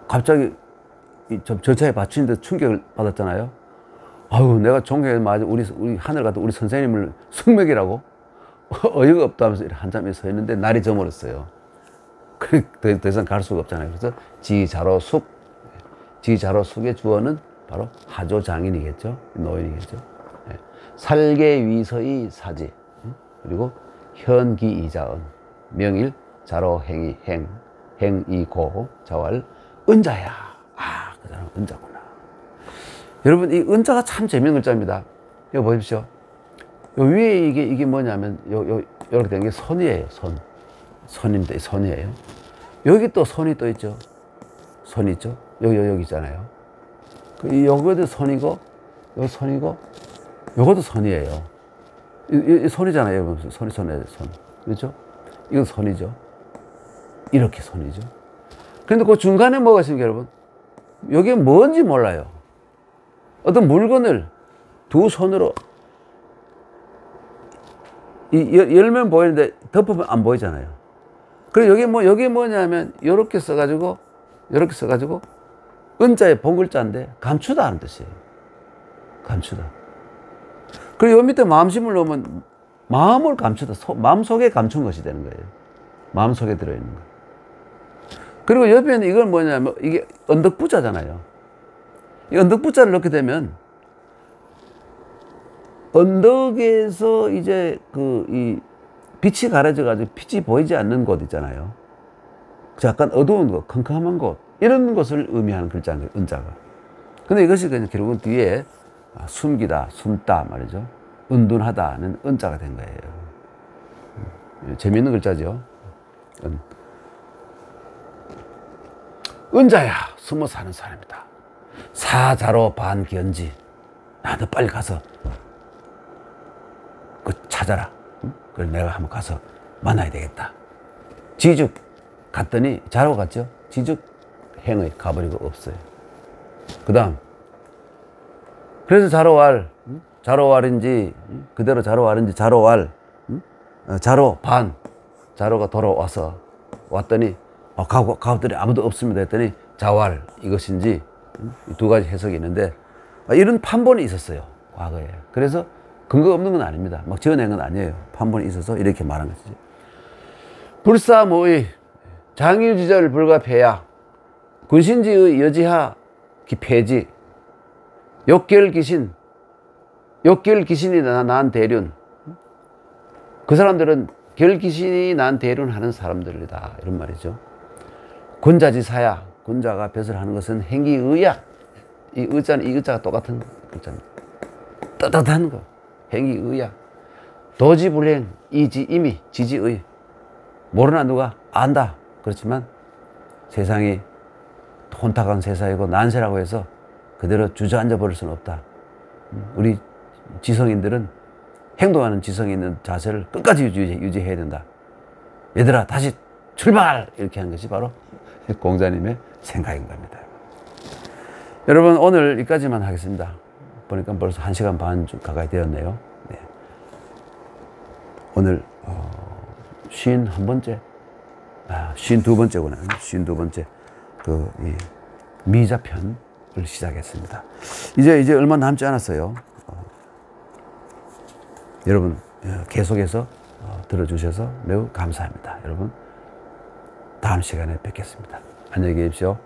갑자기 저차에 받친 듯 충격을 받았잖아요. 아유, 내가 종교에 맞아 우리 하늘 같은 우리 선생님을 숙맥이라고 어이가 없다 하면서 한참에 서 있는데 날이 저물었어요. 더 이상 갈 수가 없잖아요. 그래서 지자로숙, 지자로숙의 주어는 바로 하조장인이겠죠. 노인이겠죠. 살계위서의 사지, 그리고 현기이자언, 명일 자로행이 행이고 자왈 은자야. 그 사람은 은자구나. 여러분, 이 은자가 참 재밌는 글자입니다. 이거 보십시오. 요 위에 이게 뭐냐면 요렇게 된 게 선이에요. 선입니다. 선이에요. 여기 또 선이 또 있죠. 선 있죠. 여기 있잖아요. 요거도 선이고, 요 선이고, 요것도 선이에요. 이 선이잖아요. 여러분. 선이 선. 그렇죠? 이건 선이죠. 이렇게 선이죠. 그런데 그 중간에 뭐가 있습니까, 여러분? 여기에 뭔지 몰라요. 어떤 물건을 두 손으로 열면 보이는데 덮으면 안 보이잖아요. 그리고 여기 뭐냐면 요렇게 써가지고 은자의 본글자인데 감추다 하는 뜻이에요. 감추다. 그리고 요 밑에 마음심을 넣으면 마음을 감추다, 마음속에 감춘 것이 되는 거예요. 마음속에 들어있는 거. 그리고 옆에는 이건 뭐냐면 이게 언덕부자잖아요. 이 언덕부자를 넣게 되면 언덕에서 이제 이 빛이 가려져 가지고 빛이 보이지 않는 곳 있잖아요. 약간 어두운 곳, 컴컴한 곳, 이런 것을 의미하는 글자인 거예요, 은자가. 근데 이것이 그냥 결국은 뒤에 숨기다, 숨다 말이죠. 은둔하다는 은자가 된 거예요. 재미있는 글자죠. 은자야, 숨어 사는 사람이다. 사자로 반견지. 너 빨리 가서 찾아라. 그걸 내가 한번 가서 만나야 되겠다. 지죽 갔더니 자로 갔죠. 지죽 행의 가버리고 없어요. 그 다음 그래서 자로왈인지 그대로 자로왈인지 자로왈, 자로 반, 자로가 돌아와서 왔더니 가봤더니 아무도 없습니다 했더니 자왈 이것인지 두 가지 해석이 있는데, 이런 판본이 있었어요 과거에. 그래서 근거 없는 건 아닙니다. 막 지어낸 건 아니에요. 판본이 있어서 이렇게 말한 것이지. 불사모의 장유지절 불가폐야, 군신지의 여지하 기폐지, 욕결귀신이 난 대륜. 그 사람들은 결귀신이 난 대륜하는 사람들이다, 이런 말이죠. 군자지사야, 군자가 벼슬 하는 것은 행기의야. 이 의자가 똑같은 글자입니다. 떳떳한 거, 행기의야. 도지불행, 이지임이, 지지의. 모르나 누가 안다. 그렇지만 세상이 혼탁한 세상이고 난세라고 해서 그대로 주저앉아 버릴 수는 없다. 우리 지성인들은 행동하는 지성이 있는 자세를 끝까지 유지해야 된다. 얘들아 다시 출발! 이렇게 한 것이 바로 공자님의 생각인 겁니다. 여러분, 오늘 여기까지만 하겠습니다. 보니까 벌써 1시간 반 가까이 되었네요. 네. 오늘 51번째, 52번째구나. 52번째 이 미자편을 시작했습니다. 이제 얼마 남지 않았어요. 여러분 계속해서 들어주셔서 매우 감사합니다. 여러분 다음 시간에 뵙겠습니다. 안녕히 계십시오.